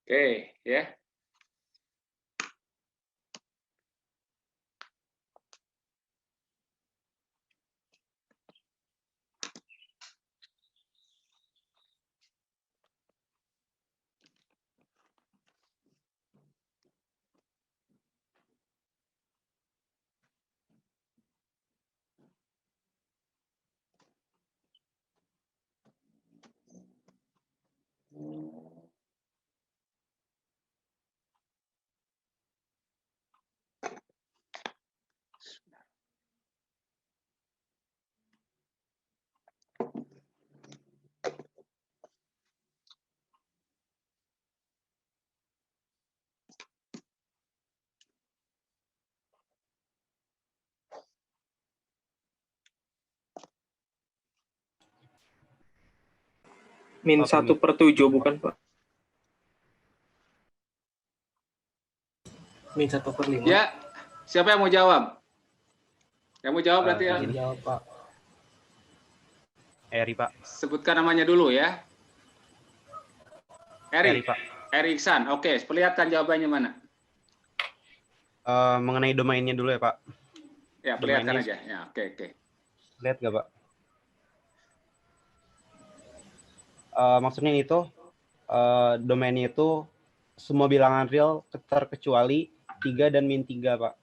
Oke, ya. Min 1/7 bukan, Pak? Min 1/5. Ya, siapa yang mau jawab? Yang mau jawab berarti ya. Jawab, Pak. Eri, Pak. Sebutkan namanya dulu ya. Eri, Eri, Pak. Eri Iksan. Oke, perlihatkan jawabannya mana? Mengenai domainnya dulu ya, Pak. Ya, perlihatkan Domainnya- aja. Ya, oke. Lihat nggak, Pak? Maksudnya itu domainnya itu semua bilangan real terkecuali 3 dan -3, Pak.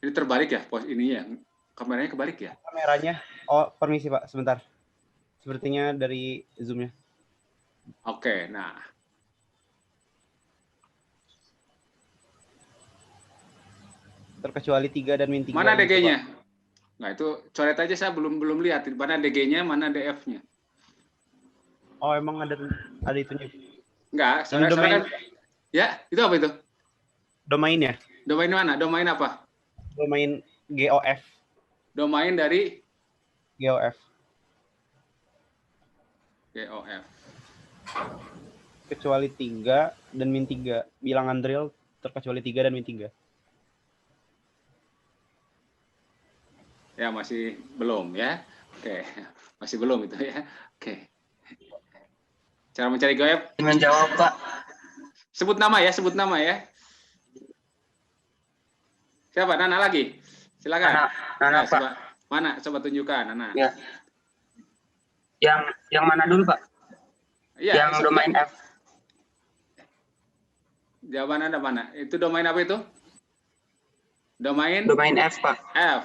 Ini terbalik ya, pos ininya. Kameranya kebalik ya? Kameranya, permisi Pak, sebentar. Sepertinya dari Zoom-nya. Oke, nah. Terkecuali 3 dan -3. Mana gitu, DG-nya? Pak. Nah, itu coret aja, saya belum lihat. Mana DG-nya, mana DF-nya. Oh, emang ada itunya. Enggak, Ini domain, kan. Ya, itu apa itu? domain ya? Domain mana? Domain apa? Domain GOF. Domain dari GOF. GOF. Kecuali 3 dan -3. Bilangan real terkecuali 3 dan -3. Ya, masih belum ya. Oke, masih belum itu ya. Oke. Cara mencari GOF, Menjawab, Pak. sebut nama ya. Siapa? Nana lagi? Silakan. Nana, Ya, Pak. coba tunjukkan, Nana. Ya. Yang mana dulu, Pak? Iya, yang domain F. Jawaban Anda mana? Itu domain apa itu? Domain Domain F, Pak. F.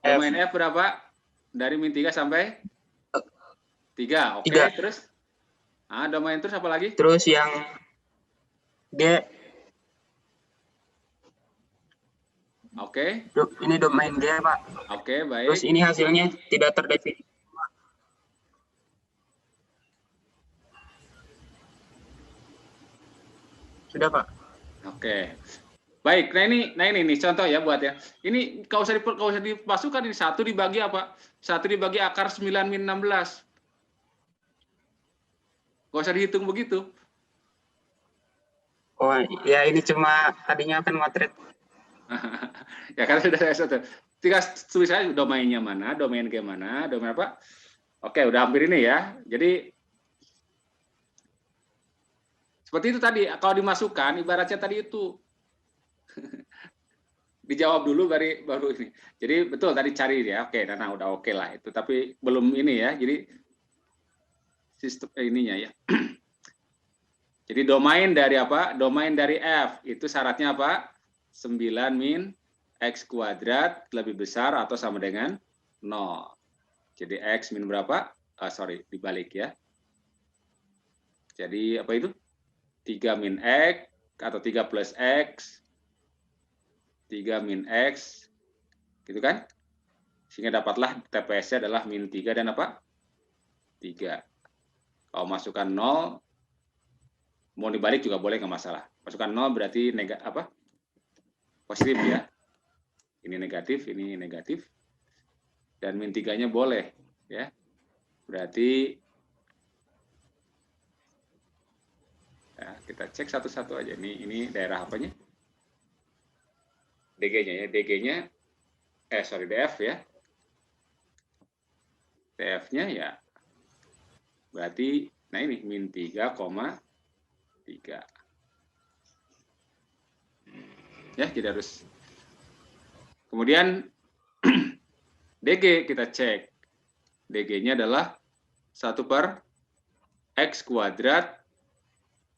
Domain F berapa? Dari min 3 sampai 3. Oke, 3. terus? Domain terus apa lagi? Terus yang G, Oke. ini domain G, Pak. Oke, baik. Terus ini hasilnya tidak terdefinisi. Sudah, Pak. Oke. Baik, nah ini nih contoh ya buat ya. Ini kalau usah dipasukan ini 1 dibagi apa? 1 dibagi akar 9 min 16. Gak usah dihitung begitu. Oh, ya ini cuma tadinya akan motret. Ya karena sudah saya satu. Tinggal tulis aja domainnya mana, domain G mana, domain apa. Oke, udah hampir ini ya. Jadi seperti itu tadi, kalau dimasukkan ibaratnya tadi itu dijawab dulu baru ini. Jadi betul tadi cari ya. Oke, Nana udah oke lah itu, tapi belum ini ya. Jadi sistem ininya ya. Jadi domain dari apa? Domain dari F itu syaratnya apa? 9 min X kuadrat lebih besar atau sama dengan 0. Jadi X min berapa? Dibalik ya. Jadi apa itu? 3 min X atau 3 plus X. 3 min X. Gitu kan? Sehingga dapatlah TPS-nya adalah min 3 dan apa? 3. Kalau masukkan 0, mau dibalik juga boleh, nggak masalah. Masukkan 0 berarti positif ya. Ini negatif. Dan min 3-nya boleh ya. Berarti ya, kita cek satu-satu aja. Ini daerah apanya? DG-nya ya. DG-nya DF ya. DF-nya ya. Berarti nah ini min 3,3. Ya, jadi harus. Kemudian DG kita cek. DG-nya adalah 1 per X kuadrat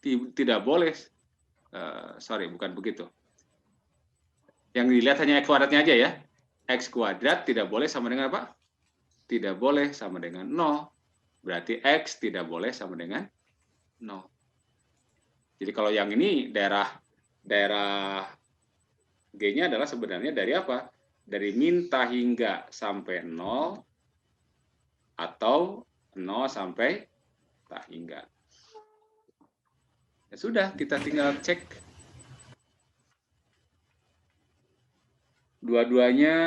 tidak boleh. Bukan begitu. Yang dilihat hanya X kuadratnya aja ya. X kuadrat tidak boleh sama dengan apa? Tidak boleh sama dengan 0. Berarti X tidak boleh sama dengan 0. Jadi kalau yang ini daerah G-nya adalah sebenarnya dari apa? Dari min hingga sampai 0 atau 0 sampai hingga. Ya sudah, kita tinggal cek. Dua-duanya,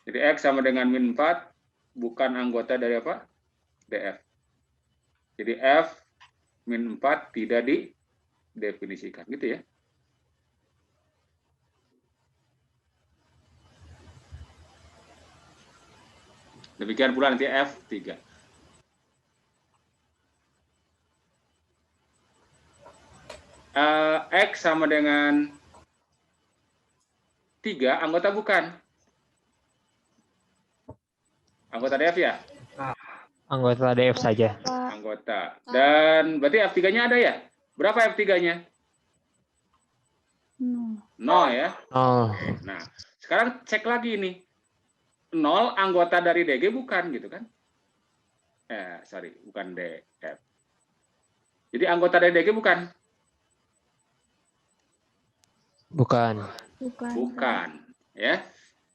jadi X sama dengan min 4, bukan anggota dari apa? DF. Jadi F min 4 tidak didefinisikan, gitu ya. Demikian pula nanti F3. X sama dengan 3, anggota bukan? Anggota DF ya? Anggota DF saja. Anggota. Dan berarti F3-nya ada ya? Berapa F3-nya? 0 ya? Oh, Nah, sekarang cek lagi nih. 0 anggota dari DG bukan gitu kan? Bukan DF. Jadi anggota dari DG bukan? bukan. Bukan, ya.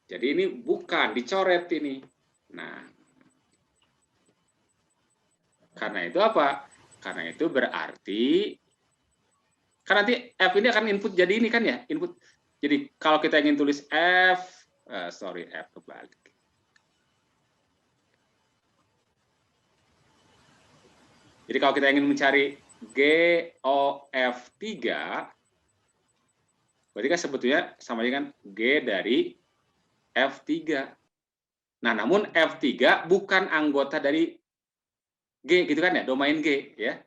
Jadi ini bukan, dicoret ini. Nah, karena itu apa? Karena itu berarti, kan nanti F ini akan input jadi ini kan ya? Input. Jadi kalau kita ingin tulis F kebalik. Jadi kalau kita ingin mencari GOF3, berarti kan sebetulnya sama dengan G dari F3. Nah, namun F3 bukan anggota dari G, gitu kan ya, domain G, ya.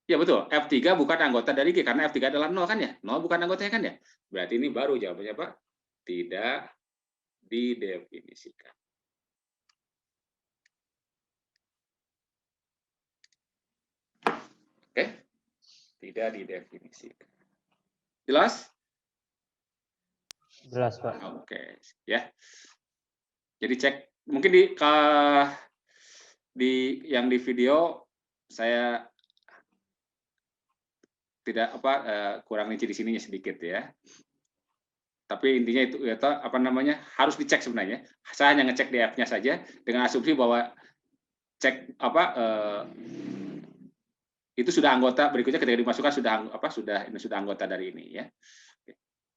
Ya betul, F3 bukan anggota dari G, karena F3 adalah 0 kan ya, 0 bukan anggotanya kan ya. Berarti ini baru jawabannya apa? Tidak didefinisikan. Tidak didefinisikan. Jelas? Jelas, Pak. Oke, ya. Jadi cek mungkin yang di video saya tidak kurang rinci di sininya sedikit ya. Tapi intinya itu ya harus dicek sebenarnya. Saya hanya ngecek di F-nya saja dengan asumsi bahwa cek itu sudah anggota, berikutnya ketika dimasukkan sudah anggota dari ini ya.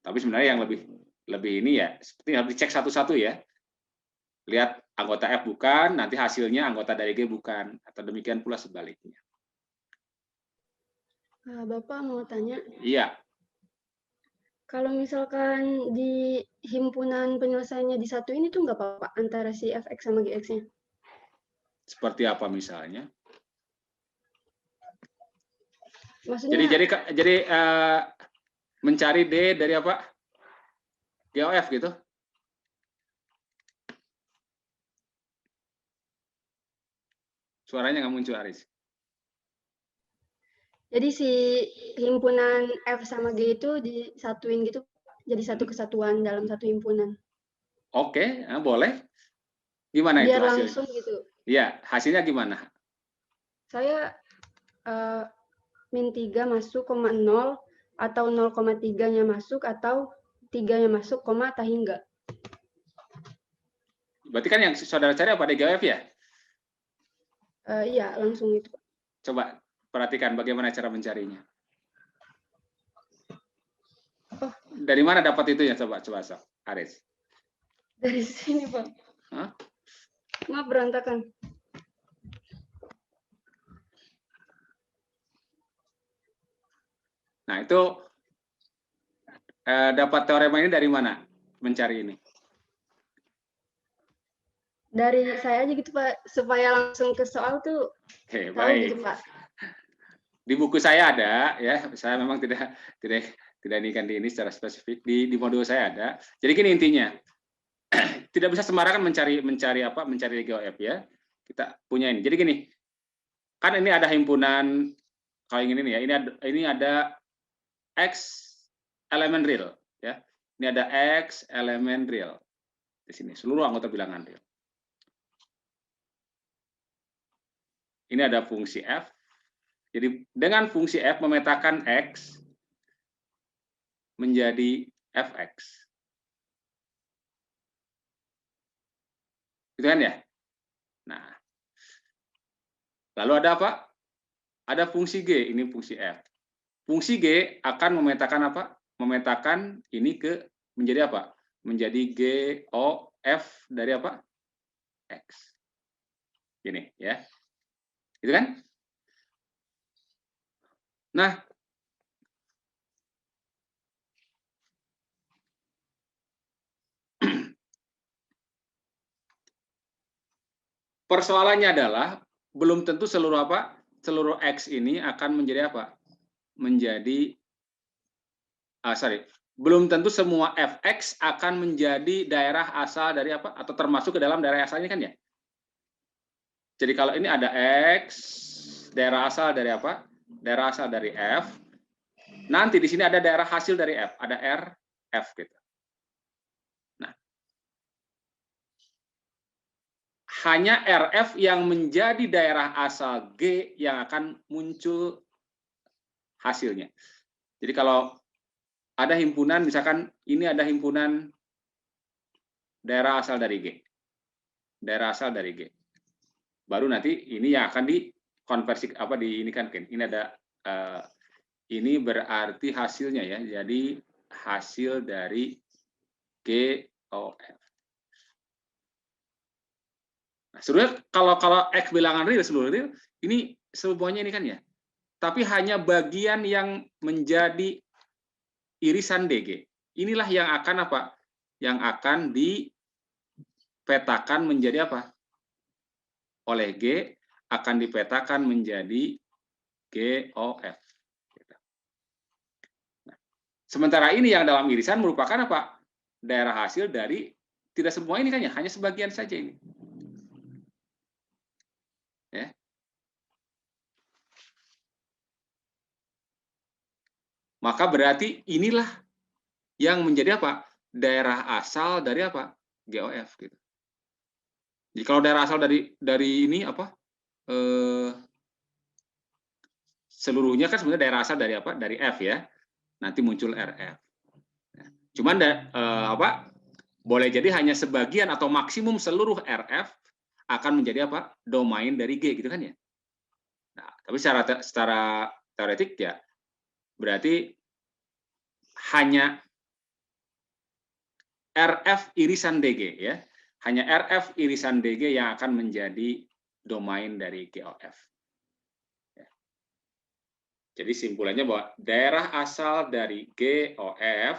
Tapi sebenarnya yang lebih ini ya seperti harus dicek satu-satu ya. Lihat anggota F bukan, nanti hasilnya anggota dari G bukan, atau demikian pula sebaliknya. Bapak mau tanya, Iya. kalau misalkan di himpunan penyelesaiannya disatuin itu nggak apa-apa antara si fx sama gx-nya? Seperti apa misalnya? Maksudnya, Jadi mencari D dari apa? GOF gitu? Suaranya nggak muncul, Aris. jadi si himpunan F sama G itu disatuin gitu, jadi satu kesatuan dalam satu himpunan. Oke, boleh. Gimana Biar itu hasilnya? langsung gitu. Iya, hasilnya gimana? Saya min 3 masuk, 0, atau 0,3-nya masuk, atau 3-nya masuk, atau enggak. Berarti kan yang saudara cari apa? DGOF ya? Iya, langsung itu. Coba perhatikan bagaimana cara mencarinya. Oh. Dari mana dapat itu ya? Coba Aris. Dari sini, Pak. Hah? Maaf, berantakan. Nah, itu dapat teorema ini dari mana? Mencari ini. Dari saya aja gitu, Pak, supaya langsung ke soal tuh. Oke, tahu baik. gitu, Pak. Di buku saya ada, ya. Saya memang tidak inikan di ini secara spesifik. Di modul saya ada. Jadi gini intinya, tidak bisa sembarangan mencari GOF ya. Kita punya ini. Jadi gini, kan ini ada himpunan kalau ingin ini ya. Ini ada X elemen real, ya. Ini ada X elemen real di sini. Seluruh anggota bilangan real. Ini ada fungsi F. Jadi dengan fungsi F memetakan X menjadi Fx. Gitu kan ya? Nah, lalu ada apa? Ada fungsi G, ini fungsi F. Fungsi G akan memetakan apa? Memetakan ini menjadi apa? Menjadi GOF dari apa? X. Gini ya. Gitu kan? Nah, persoalannya adalah belum tentu seluruh apa? Seluruh X ini akan menjadi apa? Belum tentu semua Fx akan menjadi daerah asal dari apa? Atau termasuk ke dalam daerah asalnya kan ya? Jadi kalau ini ada X, daerah asal dari apa? Daerah asal dari F. Nanti di sini ada daerah hasil dari F, ada R, F gitu. Nah, hanya RF yang menjadi daerah asal G yang akan muncul hasilnya. Jadi kalau ada himpunan, misalkan ini ada himpunan daerah asal dari G. Daerah asal dari G. Baru nanti ini yang akan dikonversi ini ada ini berarti hasilnya ya. Jadi hasil dari GOF. Nah, sebenarnya kalau X bilangan real seluruh real ini semuanya ini kan ya. Tapi hanya bagian yang menjadi irisan DG. Inilah yang akan apa? Yang akan dipetakan menjadi apa? Oleh G akan dipetakan menjadi GOF. Nah, sementara ini yang dalam irisan merupakan apa? Daerah hasil dari tidak semua ini kan ya, hanya sebagian saja ini. Ya. maka berarti inilah yang menjadi apa? Daerah asal dari apa? GOF gitu. Jadi kalau daerah asal dari ini apa? Seluruhnya kan sebenarnya daerah asal dari apa? Dari F ya. Nanti muncul RF. Cuman apa? Boleh jadi hanya sebagian atau maksimum seluruh RF akan menjadi apa? Domain dari G gitu kan ya. Nah, tapi secara teoretik ya berarti hanya RF irisan DG ya. Hanya RF irisan DG yang akan menjadi domain dari GOF. Ya. Jadi simpulannya bahwa daerah asal dari GOF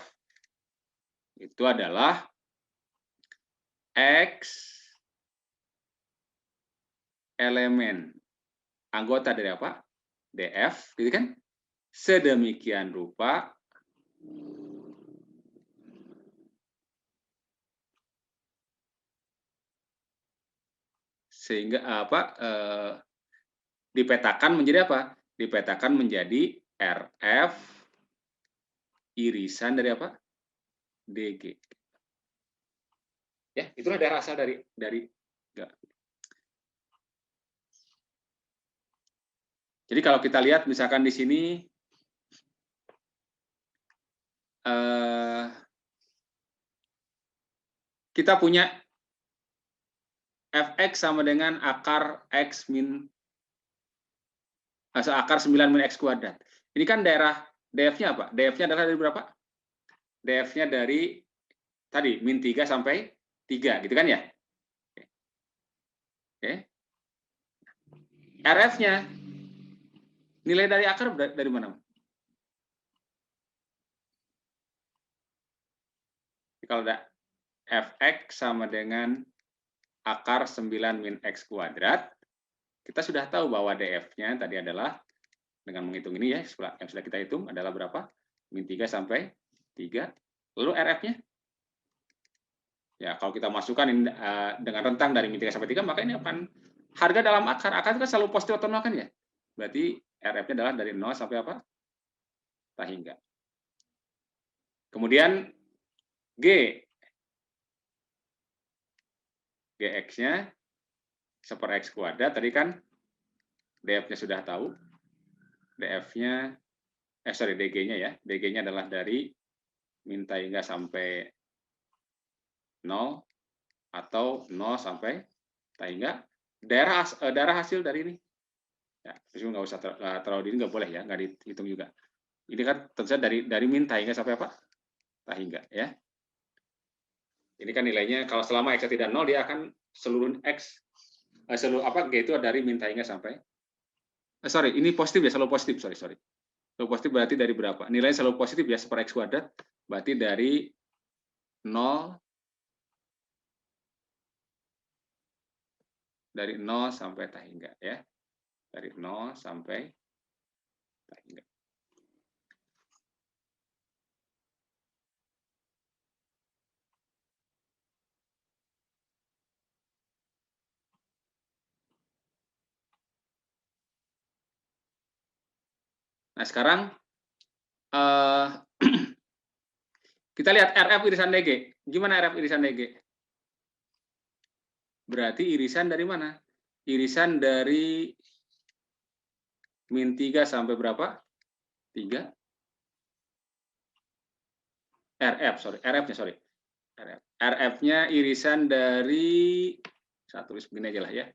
itu adalah X elemen anggota dari apa? DF, gitu kan? Sedemikian rupa sehingga apa? Dipetakan menjadi apa? Dipetakan menjadi RF irisan dari apa? DG. Ya, itulah daerah asal dari Jadi kalau kita lihat misalkan di sini kita punya fx sama dengan akar x min akar 9 min x kuadrat. Ini kan daerah df-nya apa? Df-nya adalah dari berapa? Df-nya dari tadi min 3 sampai 3 gitu kan ya? Oke. RF-nya nilai dari akar dari mana? Kalau ada fx sama dengan akar 9 min x kuadrat, kita sudah tahu bahwa df-nya tadi adalah dengan menghitung ini ya, yang sudah kita hitung adalah berapa? Min 3 sampai 3. Lalu RF-nya? Ya, kalau kita masukkan ini, dengan rentang dari min 3 sampai 3, maka ini akan harga dalam akar. Akar itu kan selalu positif atau nol kan ya? Berarti RF-nya adalah dari 0 sampai apa? Tak hingga. Kemudian G. Gx-nya 1/x kuadrat. Tadi kan df-nya sudah tahu. df-nya, dg-nya ya. dg-nya adalah dari min tak hingga sampai 0 atau 0 sampai tak hingga. Daerah hasil dari ini. Ya, nggak usah terlalu dini, nggak boleh ya, nggak dihitung juga. Ini kan tentu saja dari min tak hingga sampai apa? Tak hingga ya. Ini kan nilainya kalau selama x tidak 0 dia akan seluruh x seluruh apa g itu dari min tak hingga sampai sorry, ini positif ya, selalu positif, sorry. Selalu positif berarti dari berapa? Nilainya selalu positif ya, 1/x kuadrat, berarti dari 0 sampai tak hingga ya. Dari 0 sampai tak hingga. Nah, sekarang kita lihat RF irisan DG. Gimana RF irisan DG? Berarti irisan dari mana? Irisan dari min 3 sampai berapa? 3. RF-nya, sorry. RF-nya irisan dari, saya tulis begini aja lah ya.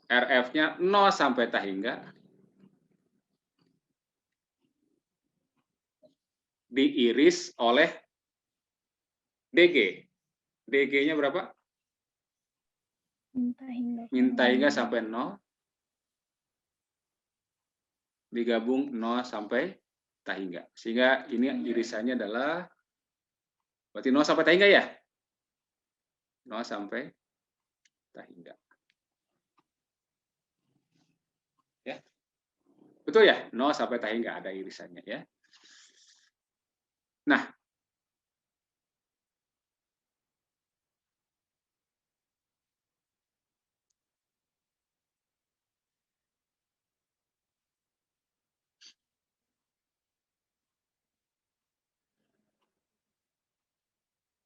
RF-nya 0 sampai tak hingga. Diiris oleh DG. DG-nya berapa? Min tak hingga sampai 0. Digabung 0 sampai tak hingga. Sehingga ini irisannya adalah, berarti 0 sampai tak hingga ya? 0 sampai tak hingga. Ya. Betul ya? 0 sampai tak hingga ada irisannya ya. Nah,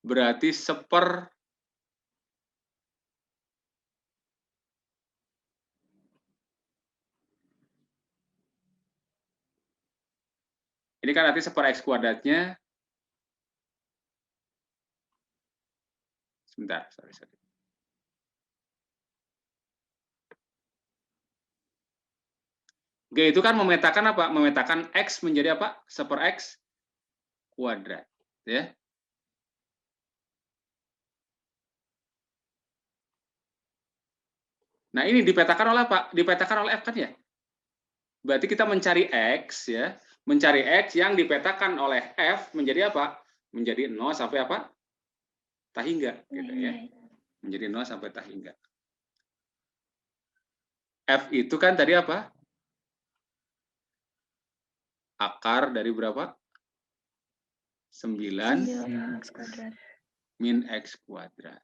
berarti ini kan nanti 1/x kuadratnya. Sebentar, sorry. G itu kan memetakan apa? Memetakan X menjadi apa? 1/x kuadrat. Ya. Nah, ini dipetakan oleh apa? Dipetakan oleh F kan ya? Berarti kita mencari X ya. Mencari X yang dipetakan oleh F menjadi apa? Menjadi 0 sampai apa? Tak hingga gitu ya. Menjadi 0 sampai tak hingga. F itu kan tadi apa? Akar dari berapa? 9 X kuadrat. min X kuadrat.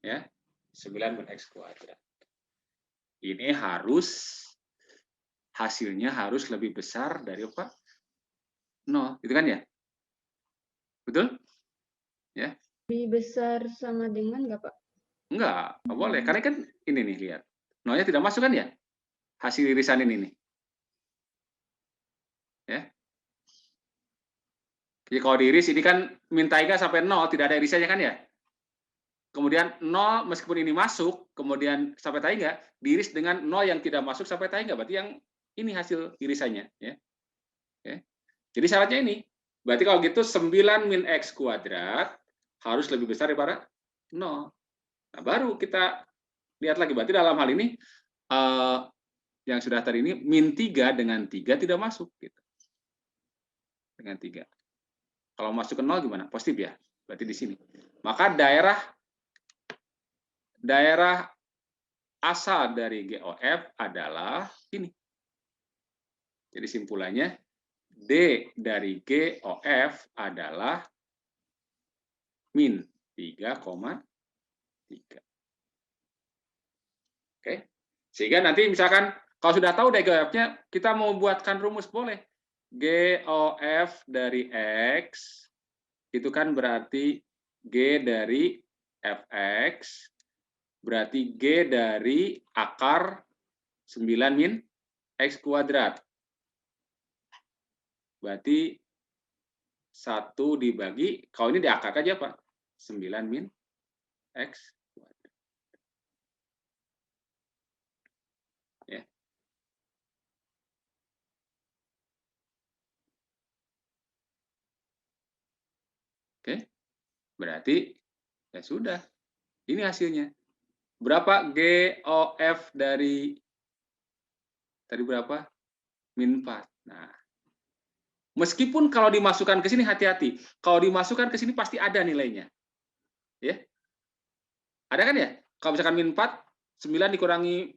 Ya, 9 min X kuadrat. Ini hasilnya harus lebih besar dari apa? 0, gitu kan ya? Betul? Ya. Lebih besar sama dengan nggak, Pak? Enggak boleh. Karena kan ini nih, lihat. 0-nya tidak masuk kan ya? Hasil irisan ini nih. Ya. Jadi kalau diiris ini kan min taiga sampai 0, tidak ada irisannya kan ya? Kemudian 0 meskipun ini masuk, kemudian sampai taiga, diiris dengan 0 yang tidak masuk sampai taiga. Berarti yang ini hasil irisannya. Ya. Ya. Jadi syaratnya ini. Berarti kalau gitu 9 min X kuadrat harus lebih besar daripada 0. Nah, baru kita lihat lagi. Berarti dalam hal ini, yang sudah tadi ini, min 3 dengan 3 tidak masuk. Gitu. Dengan 3. Kalau masuk ke 0 gimana? Positif ya? Berarti di sini. Maka daerah asal dari GOF adalah ini. Jadi simpulannya, D dari GOF adalah min 3,3. Oke. Sehingga nanti misalkan, kalau sudah tahu GOF-nya, kita mau buatkan rumus boleh. GOF dari X, itu kan berarti G dari Fx, berarti G dari akar 9 min X kuadrat. Berarti 1 dibagi, kalau ini diakar aja Pak, 9 min X kuadrat. Ya. Oke, berarti ya sudah. Ini hasilnya. Berapa GOF dari tadi berapa? Min 4. Nah, meskipun kalau dimasukkan ke sini hati-hati. Kalau dimasukkan ke sini pasti ada nilainya. Ya. Ada kan ya? Kalau misalkan min 4, 9 dikurangi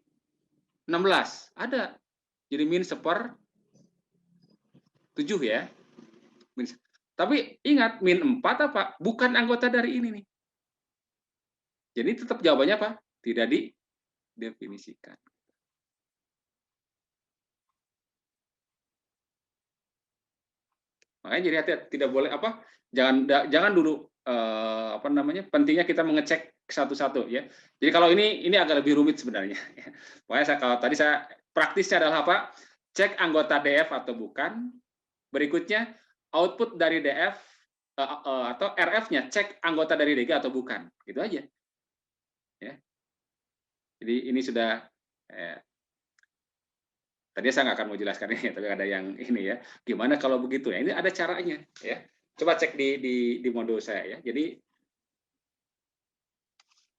16. Ada. Jadi min 1/7 ya. Tapi ingat, min 4 apa? Bukan anggota dari ini nih. Jadi tetap jawabannya apa? Tidak didefinisikan. Makanya jadi hati-hati, tidak boleh apa? Jangan dulu pentingnya kita mengecek satu-satu ya. Jadi kalau ini agak lebih rumit sebenarnya. Makanya kalau tadi saya praktisnya adalah apa? Cek anggota DF atau bukan. Berikutnya output dari DF atau RF-nya, cek anggota dari DG atau bukan. Gitu aja. Ya. Jadi ini sudah tadi saya nggak akan mau jelaskan ini, tapi ada yang ini ya. Gimana kalau begitu ya? Ini ada caranya ya. Coba cek di modul saya ya. Jadi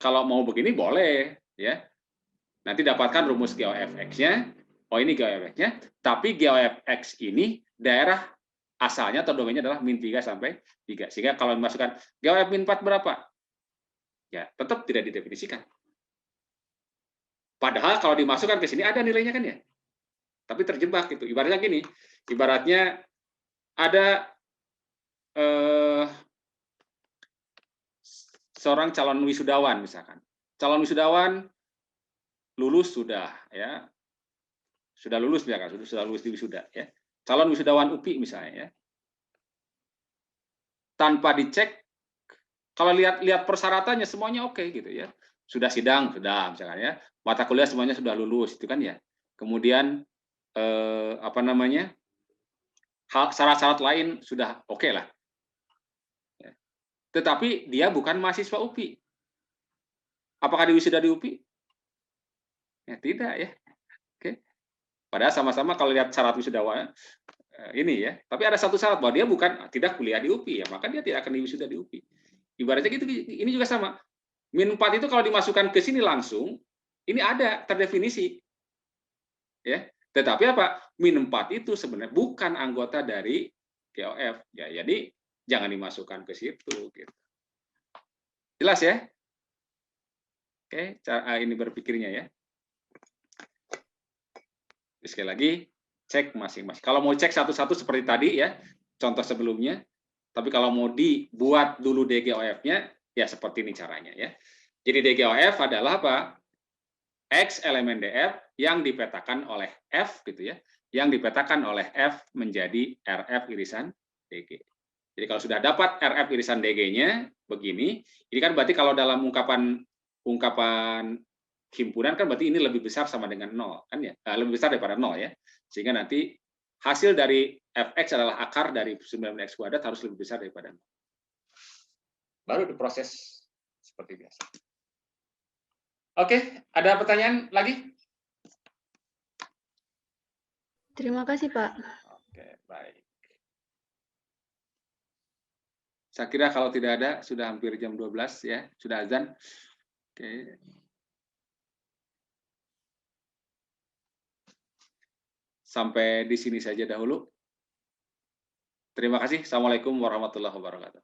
kalau mau begini boleh ya. Nanti dapatkan rumus GOF-X-nya. Oh, ini GOF-X-nya, tapi GOF-X ini daerah asalnya atau domainnya adalah min 3 sampai 3. Sehingga kalau dimasukkan GOF min 4 berapa? Ya, tetap tidak didefinisikan. Padahal kalau dimasukkan ke sini ada nilainya kan ya? Tapi terjebak gitu. Ibaratnya gini, ibaratnya ada seorang calon wisudawan misalkan. Calon wisudawan lulus sudah ya. Sudah lulus misalkan, sudah lulus di wisuda ya. Calon wisudawan UPI misalnya ya. tanpa dicek, kalau lihat persyaratannya semuanya oke gitu ya. Sudah sidang, sudah misalkan ya. Mata kuliah semuanya sudah lulus itu kan ya. Kemudian apa namanya? Syarat-syarat lain sudah oke lah. Ya. Tetapi dia bukan mahasiswa UPI. Apakah diwisuda di UPI? Ya tidak ya. Oke. Padahal sama-sama kalau lihat syarat wisuda ini ya. Tapi ada satu syarat bahwa dia tidak kuliah di UPI ya, maka dia tidak akan diwisuda di UPI. Ibaratnya gitu, ini juga sama. Min 4 itu kalau dimasukkan ke sini langsung, ini ada terdefinisi. Ya. Tetapi apa? Min 4 itu sebenarnya bukan anggota dari GOF. Ya, jadi jangan dimasukkan ke situ gitu. Jelas ya? Oke, cara ini berpikirnya ya. Sekali lagi, cek masing-masing. Kalau mau cek satu-satu seperti tadi ya, contoh sebelumnya. Tapi kalau mau dibuat dulu DGOF-nya, ya seperti ini caranya ya. Jadi DGOF adalah apa? X elemen DF yang dipetakan oleh F gitu ya. Yang dipetakan oleh F menjadi RF irisan DG. Jadi kalau sudah dapat RF irisan DG-nya begini, ini kan berarti kalau dalam ungkapan himpunan kan berarti ini lebih besar sama dengan 0 kan ya. Lebih besar daripada 0 ya. Sehingga nanti hasil dari Fx adalah akar dari 9x kuadrat harus lebih besar daripada 0. Baru diproses seperti biasa. Oke, ada pertanyaan lagi? Terima kasih, Pak. Oke, baik. Saya kira kalau tidak ada, sudah hampir jam 12 ya, sudah azan. Oke. Sampai di sini saja dahulu. Terima kasih. Assalamualaikum warahmatullahi wabarakatuh.